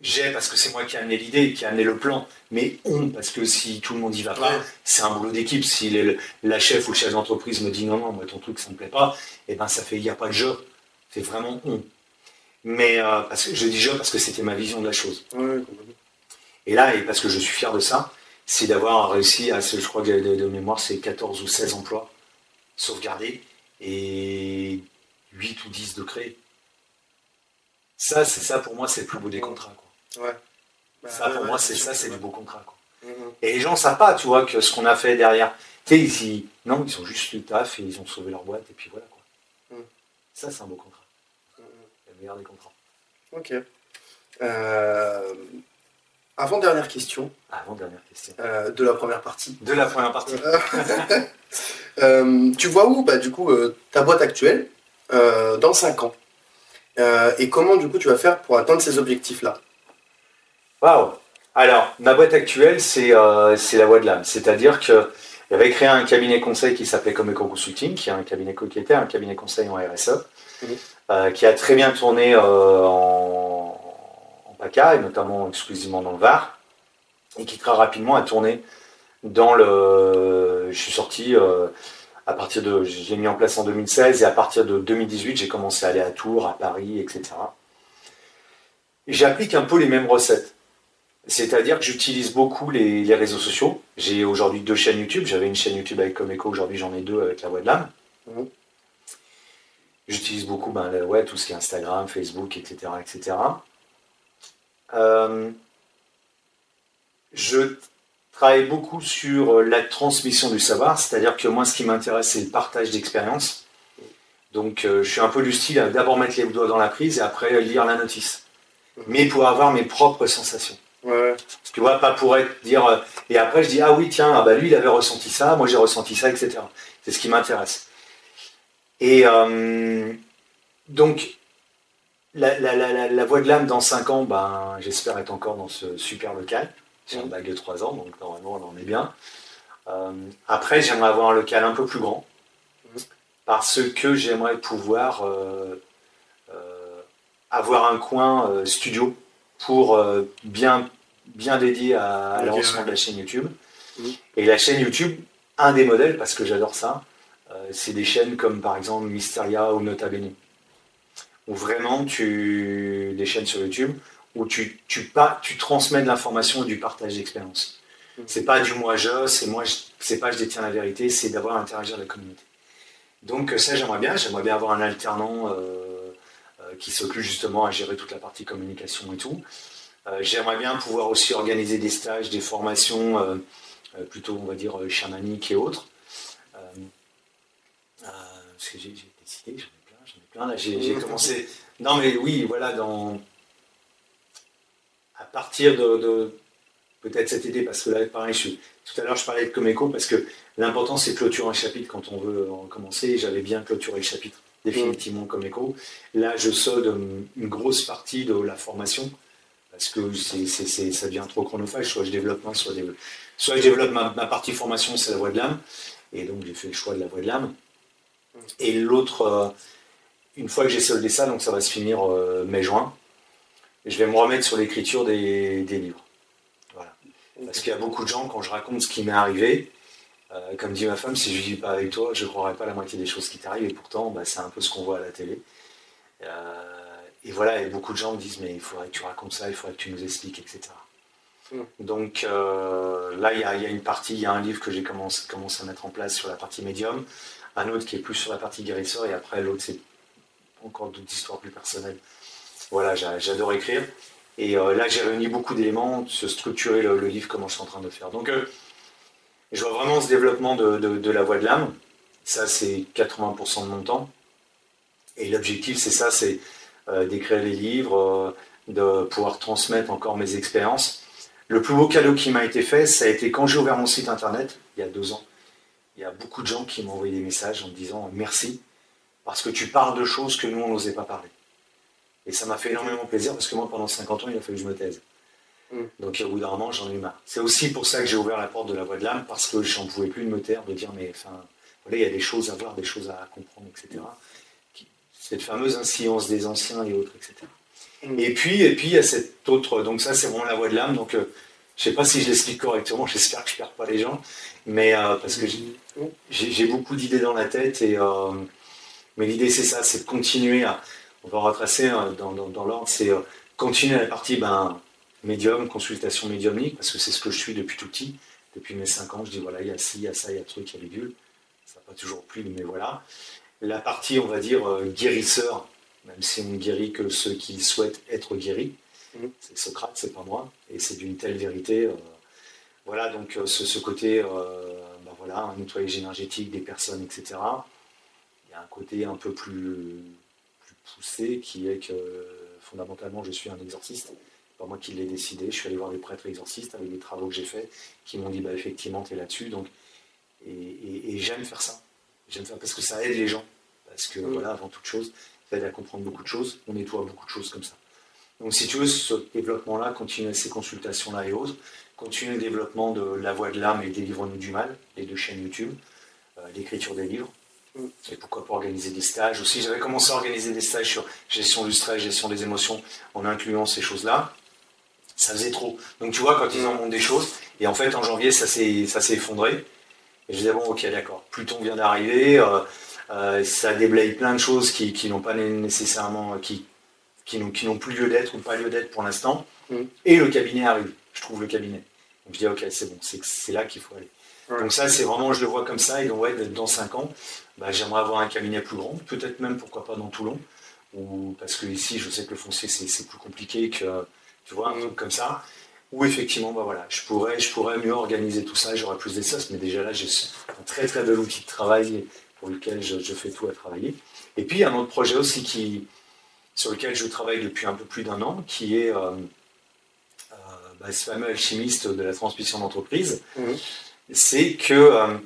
C: j'ai parce que c'est moi qui ai amené l'idée, qui ai amené le plan, mais parce que si tout le monde y va pas, c'est un boulot d'équipe. Si la chef ou le chef d'entreprise me dit non, moi ton truc ça me plaît pas, et ben ça fait, il n'y a pas de jeu, c'est vraiment Mais parce que je dis je parce que c'était ma vision de la chose. Et là, et parce que je suis fier de ça, c'est d'avoir réussi à, je crois que de mémoire, c'est 14 ou 16 emplois sauvegardés et 8 ou 10 de créés. Ça, pour moi, c'est le plus beau des contrats, quoi.
B: Ouais.
C: Ça, pour moi, c'est du beau contrat, quoi. Et les gens ne savent pas, tu vois, que ce qu'on a fait derrière. Tu sais, non, ils ont juste le taf et ils ont sauvé leur boîte et puis voilà, quoi. Ça, c'est un beau contrat. C'est le meilleur des contrats.
B: Ok. Avant-dernière question.
C: Avant-dernière question.
B: De la première partie.
C: De la première partie.
B: Tu vois où, du coup, ta boîte actuelle dans 5 ans et comment, du coup, tu vas faire pour atteindre ces objectifs-là?
C: Waouh! Alors, ma boîte actuelle, c'est la voie de l'âme. C'est-à-dire que j'avais créé un cabinet conseil qui s'appelait Comeco Consulting, qui était un cabinet conseil en RSE, qui a très bien tourné en PACA, et notamment exclusivement dans le Var, et qui très rapidement a tourné dans le... Je suis sorti je l'ai mis en place en 2016, et à partir de 2018, j'ai commencé à aller à Tours, à Paris, etc. Et j'applique un peu les mêmes recettes. C'est-à-dire que j'utilise beaucoup les réseaux sociaux. J'ai aujourd'hui 2 chaînes YouTube. J'avais une chaîne YouTube avec Comeco, aujourd'hui j'en ai 2 avec La Voix de l'âme. J'utilise beaucoup tout ce qui est Instagram, Facebook, etc. etc. Je travaille beaucoup sur la transmission du savoir, c'est-à-dire que moi ce qui m'intéresse c'est le partage d'expérience. Donc je suis un peu du style à d'abord mettre les doigts dans la prise et après lire la notice. Mais pour avoir mes propres sensations. Tu vois, pas pour dire... et après je dis, ah oui tiens, lui il avait ressenti ça, moi j'ai ressenti ça, etc. C'est ce qui m'intéresse. Et donc, la voix de l'âme dans 5 ans, j'espère être encore dans ce super local. J'ai un bac de 3 ans, donc normalement on en est bien. Après, j'aimerais avoir un local un peu plus grand, parce que j'aimerais pouvoir avoir un coin studio pour bien dédié à lancement de la chaîne YouTube. Et la chaîne YouTube, un des modèles, parce que j'adore ça, c'est des chaînes comme par exemple Mysteria ou Nota Bene. Où vraiment, des chaînes sur YouTube, où tu transmets de l'information et du partage d'expérience. C'est pas du moi-je, c'est pas je détiens la vérité, c'est d'avoir à interagir avec la communauté. Donc ça, j'aimerais bien avoir un alternant qui s'occupe justement à gérer toute la partie communication et tout. J'aimerais bien pouvoir aussi organiser des stages, des formations, plutôt on va dire chamaniques et autres. Parce que j'ai décidé, j'en ai plein. Là, j'ai commencé. Non mais oui, voilà, à partir de peut-être cet été, parce que là, pareil, tout à l'heure, je parlais de Comeco, parce que l'important, c'est de clôturer un chapitre quand on veut en commencer, et j'avais bien clôturé le chapitre définitivement Comeco. Là, je saude une grosse partie de la formation, parce que ça devient trop chronophage, soit je développe ma partie formation, c'est la voie de l'âme, et donc j'ai fait le choix de la voie de l'âme. Et l'autre, une fois que j'ai soldé ça, donc ça va se finir mai-juin, je vais me remettre sur l'écriture des livres. Voilà. Parce qu'il y a beaucoup de gens, quand je raconte ce qui m'est arrivé, comme dit ma femme, si je ne vis pas avec toi, je ne croirais pas la moitié des choses qui t'arrivent, et pourtant, c'est un peu ce qu'on voit à la télé. Et voilà, et beaucoup de gens me disent, mais il faudrait que tu racontes ça, il faudrait que tu nous expliques, etc. Donc là, il y a une partie, il y a un livre que j'ai commencé à mettre en place sur la partie médium, un autre qui est plus sur la partie guérisseur, et après l'autre, c'est encore d'autres histoires plus personnelles. Voilà, j'adore écrire. Et là, j'ai réuni beaucoup d'éléments, se structurer le livre, comment je suis en train de le faire. Donc, je vois vraiment ce développement de la voie de l'âme. Ça, c'est 80% de mon temps. Et l'objectif, c'est ça, c'est d'écrire les livres, de pouvoir transmettre encore mes expériences. Le plus beau cadeau qui m'a été fait, ça a été quand j'ai ouvert mon site internet, il y a 2 ans. Il y a beaucoup de gens qui m'ont envoyé des messages en me disant « Merci, parce que tu parles de choses que nous, on n'osait pas parler. » Et ça m'a fait énormément plaisir, parce que moi, pendant 50 ans, il a fallu que je me taise. Donc au bout d'un moment, j'en ai eu marre. C'est aussi pour ça que j'ai ouvert la porte de la voie de l'âme, parce que j'en pouvais plus de me taire, de dire mais enfin, voilà, il y a des choses à voir, des choses à comprendre, etc. Cette fameuse science des anciens et autres, etc. Et puis il y a cette autre, donc ça c'est vraiment la voie de l'âme, donc je sais pas si je l'explique correctement, j'espère que je perds pas les gens, mais parce que j'ai beaucoup d'idées dans la tête, mais l'idée c'est ça, c'est de continuer on va retracer dans l'ordre, c'est continuer la partie médium, consultation médiumnique, parce que c'est ce que je suis depuis tout petit. Depuis mes 5 ans, je dis voilà, il y a ci, il y a ça, il y a le truc, il y a bidule. Ça n'a pas toujours plu, mais voilà. La partie, on va dire, guérisseur, même si on ne guérit que ceux qui souhaitent être guéris. C'est Socrate, c'est pas moi. Et c'est d'une telle vérité. Voilà, donc ce côté, voilà, un nettoyage énergétique des personnes, etc. Il y a un côté un peu plus poussé qui est que fondamentalement, je suis un exorciste. Pas moi qui l'ai décidé, je suis allé voir des prêtres exorcistes avec des travaux que j'ai faits qui m'ont dit effectivement tu es là-dessus, donc et j'aime faire ça. J'aime faire parce que ça aide les gens, parce que voilà, avant toute chose, ça aide à comprendre beaucoup de choses, on nettoie beaucoup de choses comme ça. Donc si tu veux, ce développement-là, continuer ces consultations-là et autres, continuer le développement de la voie de l'âme et des livres nous du mal, les 2 chaînes YouTube, l'écriture des livres, et pourquoi pas organiser des stages aussi. J'avais commencé à organiser des stages sur gestion du stress, gestion des émotions, en incluant ces choses-là. Ça faisait trop. Donc tu vois, quand ils en montrent des choses, et en fait en janvier ça s'est effondré, et je disais bon ok d'accord, Pluton vient d'arriver, ça déblaye plein de choses qui n'ont pas nécessairement, qui n'ont plus lieu d'être ou pas lieu d'être pour l'instant, et le cabinet arrive, je trouve le cabinet. Donc je dis ok c'est bon, c'est là qu'il faut aller. Donc ça c'est vraiment, je le vois comme ça, et donc ouais, dans 5 ans, j'aimerais avoir un cabinet plus grand, peut-être même pourquoi pas dans Toulon, parce que ici je sais que le foncier c'est plus compliqué que... Tu vois, un truc comme ça, où effectivement, voilà, je pourrais mieux organiser tout ça, j'aurais plus d'espace, mais déjà là, j'ai un très très bel outil de travail pour lequel je fais tout à travailler. Et puis, il y a un autre projet aussi sur lequel je travaille depuis un peu plus d'1 an, qui est ce fameux alchimiste de la transmission d'entreprise. C'est que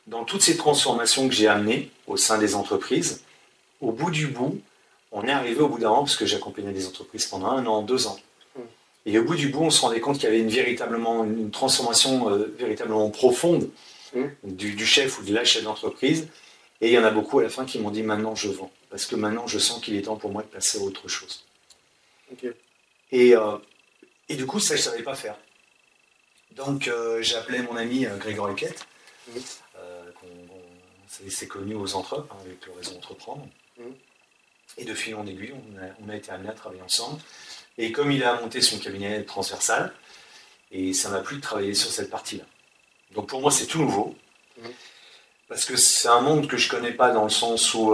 C: dans toutes ces transformations que j'ai amenées au sein des entreprises, au bout du bout, on est arrivé au bout d'un an, parce que j'accompagnais des entreprises pendant 1 an, 2 ans. Et au bout du bout, on se rendait compte qu'il y avait une transformation véritablement profonde du chef ou de la chef d'entreprise. Et il y en a beaucoup à la fin qui m'ont dit maintenant je vends. Parce que maintenant je sens qu'il est temps pour moi de passer à autre chose. Et du coup, ça je ne savais pas faire. Donc j'ai appelé mon ami Grégory Eckert, qu'on s'est connu aux Entrepreneurs, avec le réseau Entreprendre. Et de fil en aiguille, on a été amenés à travailler ensemble. Et comme il a monté son cabinet transversal, et ça m'a plu de travailler sur cette partie-là. Donc pour moi, c'est tout nouveau. Parce que c'est un monde que je ne connais pas dans le sens où...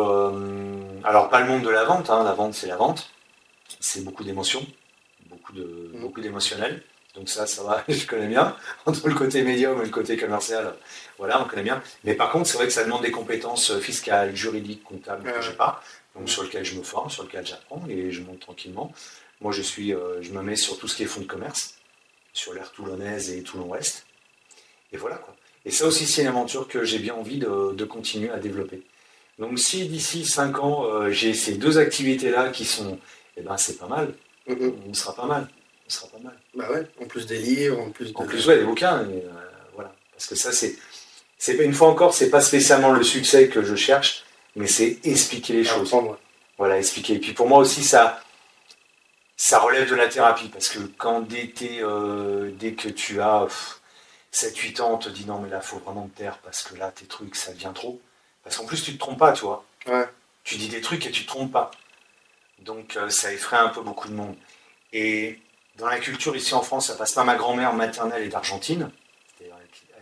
C: alors pas le monde de la vente, la vente c'est la vente. C'est beaucoup d'émotions, beaucoup d'émotionnel. Donc ça va, je connais bien. Entre le côté médium et le côté commercial, voilà, on connaît bien. Mais par contre, c'est vrai que ça demande des compétences fiscales, juridiques, comptables que je n'ai pas. Donc sur lequel je me forme, sur lequel j'apprends et je monte tranquillement. Moi, je me mets sur tout ce qui est fonds de commerce. sur l'aire toulonnaise et Toulon-Ouest. Et voilà quoi. Et ça aussi, c'est une aventure que j'ai bien envie de continuer à développer. Donc si d'ici 5 ans, j'ai ces 2 activités-là qui sont, eh ben c'est pas mal. On sera pas mal. On sera pas mal.
B: Bah ouais, en plus des livres, en plus de...
C: En plus, ouais, des bouquins. Et, voilà. Parce que ça, c'est une fois encore, c'est pas spécialement le succès que je cherche, mais c'est expliquer les choses.
B: Apprendre, ouais.
C: Voilà, expliquer. Et puis pour moi aussi, ça relève de la thérapie. Parce que dès que tu as 7-8 ans, on te dit non, mais là, il faut vraiment te taire parce que là, tes trucs, ça devient trop. Parce qu'en plus, tu te trompes pas, tu vois.
B: Ouais.
C: Tu dis des trucs et tu te trompes pas. Donc, ça effraie un peu beaucoup de monde. Et dans la culture, ici en France, ça passe pas. Ma grand-mère maternelle est d'Argentine. C'est à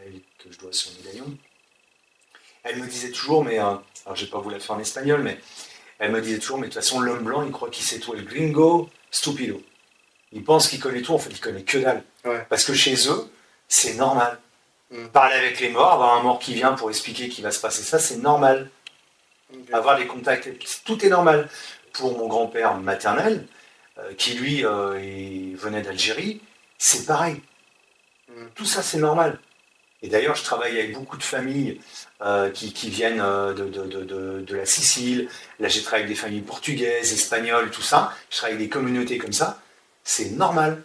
C: elle que je dois son médaillon. Elle me disait toujours, mais... alors, je vais pas vous la faire en espagnol, mais... Elle me disait toujours, mais de toute façon, l'homme blanc, il croit qu'il sait tout. Le gringo, stupido. Il pense qu'il connaît tout, en fait, il connaît que dalle.
B: Ouais.
C: Parce que chez eux, c'est normal. Parler avec les morts, avoir un mort qui vient pour expliquer qu'il va se passer ça, c'est normal. Okay. Avoir les contacts, tout est normal. Pour mon grand-père maternel, qui lui venait d'Algérie, c'est pareil. Tout ça, c'est normal. Et d'ailleurs, je travaille avec beaucoup de familles qui viennent de la Sicile. Là, j'ai travaillé avec des familles portugaises, espagnoles, tout ça. Je travaille avec des communautés comme ça. C'est normal.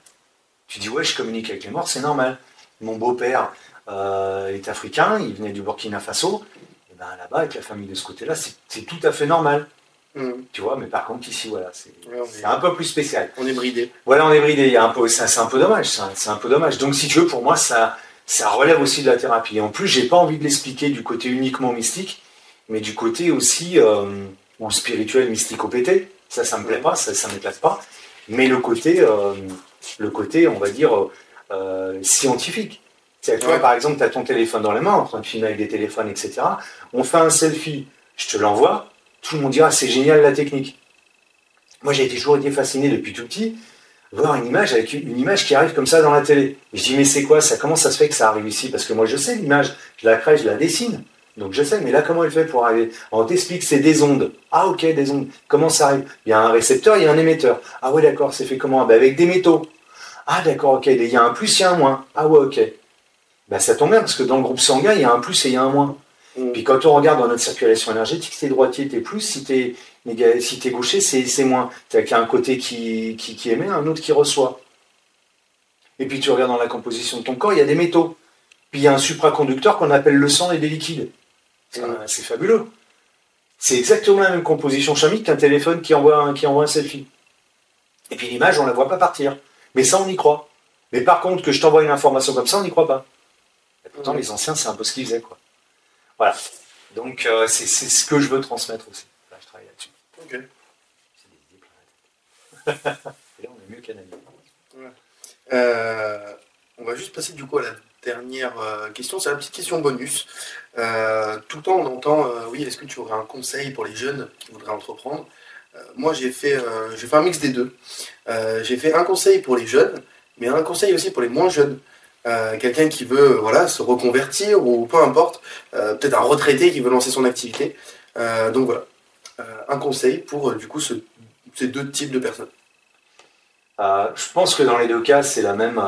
C: Tu dis, ouais, je communique avec les morts, c'est normal. Mon beau-père est africain, il venait du Burkina Faso. Et ben, là-bas, avec la famille de ce côté-là, c'est tout à fait normal. Tu vois, mais par contre, ici, voilà, c'est un peu plus spécial.
B: On est bridé.
C: Voilà, on est bridé. C'est un peu dommage. C'est un peu dommage. Donc, si tu veux, pour moi, ça relève aussi de la thérapie. Et en plus, j'ai pas envie de l'expliquer du côté uniquement mystique, mais du côté aussi ou spirituel, mystico-pété. Ça me plaît pas, ça m'éclate pas. Mais le côté, on va dire, scientifique. Tu vois, par exemple, tu as ton téléphone dans la main, en train de filmer avec des téléphones, etc. On fait un selfie, je te l'envoie, tout le monde dira, c'est génial la technique. Moi, j'ai toujours été fasciné depuis tout petit, voir une image qui arrive comme ça dans la télé. Et je dis, mais c'est quoi ça? Comment ça se fait que ça arrive ici? Parce que moi, je sais l'image, je la crée, je la dessine. Donc je sais, mais là, comment elle fait pour arriver? On t'explique, c'est des ondes. Ah, ok, des ondes. Comment ça arrive? Il y a un récepteur, il y a un émetteur. Ah ouais, d'accord, c'est fait comment? Ben, avec des métaux. Ah d'accord, ok, il y a un plus, il y a un moins. Ah ouais, ok. Ben, ça tombe bien, parce que dans le groupe sanguin, il y a un plus et il y a un moins. Puis quand on regarde dans notre circulation énergétique, si t'es droitier, t'es plus, si t'es gaucher, c'est moins. T'as un côté qui émet, un autre qui reçoit. Et puis tu regardes dans la composition de ton corps, il y a des métaux. Puis il y a un supraconducteur qu'on appelle le sang et des liquides. C'est fabuleux. C'est exactement la même composition chimique qu'un téléphone qui envoie un selfie. Et puis l'image, on ne la voit pas partir. Mais ça, on y croit. Mais par contre, que je t'envoie une information comme ça, on n'y croit pas. Et pourtant, les anciens, c'est un peu ce qu'ils faisaient, quoi. Voilà. Donc, c'est ce que je veux transmettre aussi. Là, je travaille là-dessus.
B: Ok.
C: C'est des idées plein la tête. Et là, on est mieux qu'un ami.
B: Ouais. On va juste passer du coup à la dernière question. C'est la petite question bonus. Tout le temps, on entend oui, est-ce que tu aurais un conseil pour les jeunes qui voudraient entreprendre? Moi, j'ai fait un mix des deux. J'ai fait un conseil pour les jeunes, mais un conseil aussi pour les moins jeunes. Quelqu'un qui veut se reconvertir ou peu importe, peut-être un retraité qui veut lancer son activité. Donc voilà, un conseil pour du coup ces deux types de personnes.
C: Je pense que dans les deux cas, c'est la même.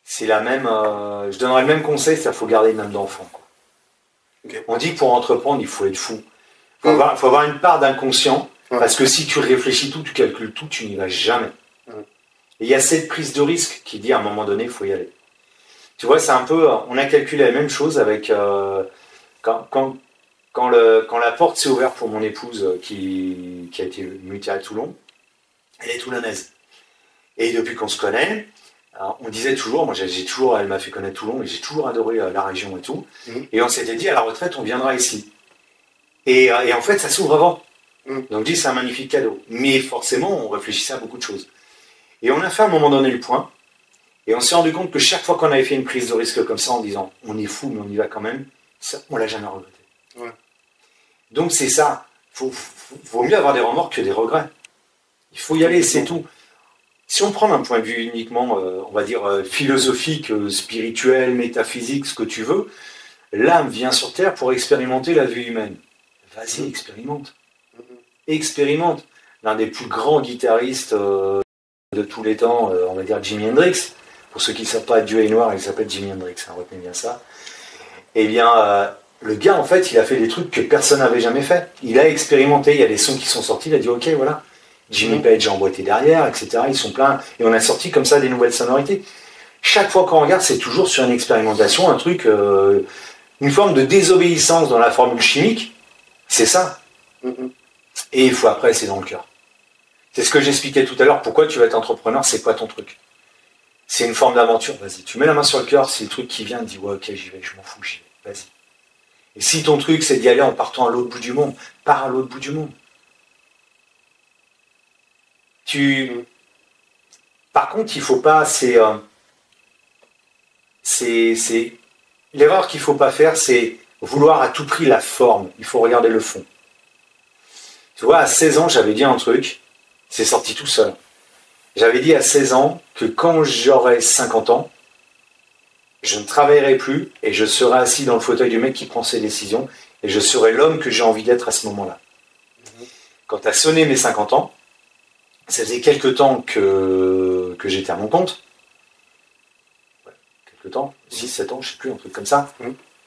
C: Je donnerais le même conseil, c'est qu'il faut garder une âme d'enfant. Okay. On dit que pour entreprendre, il faut être fou. Il faut avoir une part d'inconscient, parce que si tu réfléchis tout, tu calcules tout, tu n'y vas jamais. Et il y a cette prise de risque qui dit à un moment donné, il faut y aller. Tu vois, c'est un peu... On a calculé la même chose avec... Quand la porte s'est ouverte pour mon épouse qui a été mutée à Toulon, elle est toulonnaise. Et depuis qu'on se connaît, on disait toujours, moi elle m'a fait connaître Toulon, et j'ai toujours adoré la région et tout. Et on s'était dit, à la retraite, on viendra ici. Et en fait, ça s'ouvre avant. Donc je dis, c'est un magnifique cadeau. Mais forcément, on réfléchissait à beaucoup de choses. Et on a fait à un moment donné le point, et on s'est rendu compte que chaque fois qu'on avait fait une prise de risque comme ça, en disant on est fou mais on y va quand même, ça, on l'a jamais regretté. Ouais. Donc c'est ça, vaut mieux avoir des remords que des regrets. Il faut y aller, c'est tout. Si on prend un point de vue uniquement, on va dire philosophique, spirituel, métaphysique, ce que tu veux, l'âme vient sur Terre pour expérimenter la vie humaine. Vas-y, expérimente. Expérimente. L'un des plus grands guitaristes de tous les temps, on va dire Jimi Hendrix. Pour ceux qui ne savent pas, Dieu est noir, il s'appelle Jimi Hendrix, hein, retenez bien ça. Eh bien, le gars, en fait, il a fait des trucs que personne n'avait jamais fait. Il a expérimenté, il y a des sons qui sont sortis, il a dit ok, voilà. Jimmy Page a emboîté derrière, etc. Ils sont pleins. Et on a sorti comme ça des nouvelles sonorités. Chaque fois qu'on regarde, c'est toujours sur une expérimentation, un truc, une forme de désobéissance dans la formule chimique. C'est ça. Et il faut après, c'est dans le cœur. C'est ce que j'expliquais tout à l'heure. Pourquoi tu vas être entrepreneur, c'est quoi ton truc? C'est une forme d'aventure, vas-y. Tu mets la main sur le cœur, c'est le truc qui vient, dis ouais, ok, j'y vais, je m'en fous, j'y vais, vas-y. Et si ton truc, c'est d'y aller en partant à l'autre bout du monde, pars à l'autre bout du monde. Par contre, il faut pas, l'erreur qu'il faut pas faire, c'est vouloir à tout prix la forme. Il faut regarder le fond. Tu vois, à 16 ans, j'avais dit un truc, c'est sorti tout seul. J'avais dit à 16 ans que quand j'aurai 50 ans, je ne travaillerai plus et je serai assis dans le fauteuil du mec qui prend ses décisions et je serai l'homme que j'ai envie d'être à ce moment-là. Quand tu as sonné mes 50 ans, ça faisait quelques temps que j'étais à mon compte. Ouais, quelques temps, 6-7 ans, je ne sais plus, un truc comme ça.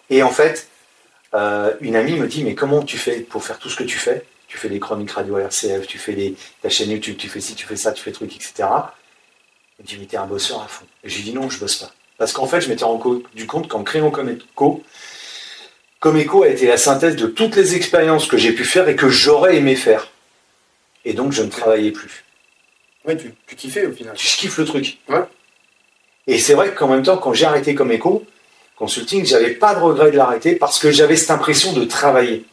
C: Et en fait, une amie me dit, mais comment tu fais pour faire tout ce que tu fais? Tu fais des chroniques radio RCF, tu fais ta chaîne YouTube, tu fais ci, tu fais ça, tu fais truc, etc. Elle me dit, mais t'es un bosseur à fond. Et j'ai dit non, je bosse pas. Parce qu'en fait, je m'étais rendu compte qu'en créant Comeco a été la synthèse de toutes les expériences que j'ai pu faire et que j'aurais aimé faire. Et donc, je ne travaillais plus.
B: Ouais, tu kiffais au final.
C: Je kiffe le truc.
B: Ouais.
C: Et c'est vrai qu'en même temps, quand j'ai arrêté Comeco Consulting, j'avais pas de regret de l'arrêter parce que j'avais cette impression de travailler.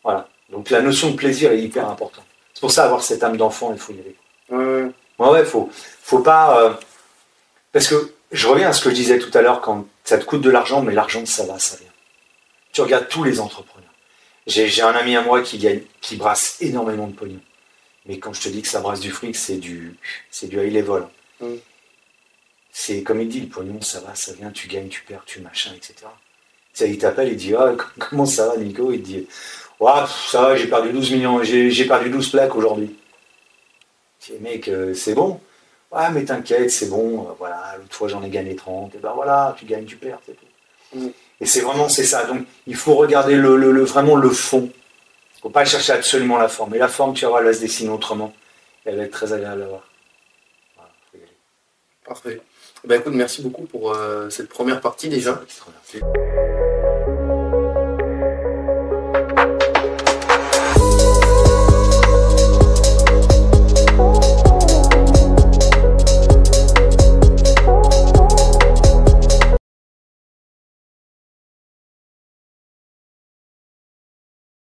C: Voilà. Donc la notion de plaisir est hyper importante. C'est pour ça, avoir cette âme d'enfant, il faut y aller. Ouais, faut pas... parce que je reviens à ce que je disais tout à l'heure, quand ça te coûte de l'argent, mais l'argent, ça va, ça vient. Tu regardes tous les entrepreneurs. J'ai un ami à moi qui brasse énormément de pognon. Mais quand je te dis que ça brasse du fric, c'est du high level. C'est comme il dit, le pognon, ça va, ça vient, tu gagnes, tu perds, tu machin, etc. Ça, il t'appelle, il dit, ah, comment ça va, Nico? Il te dit, ouais, ça va, j'ai perdu 12 millions, j'ai perdu 12 plaques aujourd'hui. Je dis, mec, c'est bon. Ouais, mais t'inquiète, c'est bon, voilà, l'autre fois j'en ai gagné 30, et ben voilà, tu gagnes, tu perds, c'est tout. Et c'est ça. Donc, il faut regarder vraiment le fond. Il ne faut pas chercher absolument la forme. Et la forme, tu vas voir, elle va se dessiner autrement. Elle va être très agréable à voir. Voilà, faut y aller.
B: Parfait. Ben écoute, merci beaucoup pour cette première partie déjà.
C: C'est moi qui te remercie.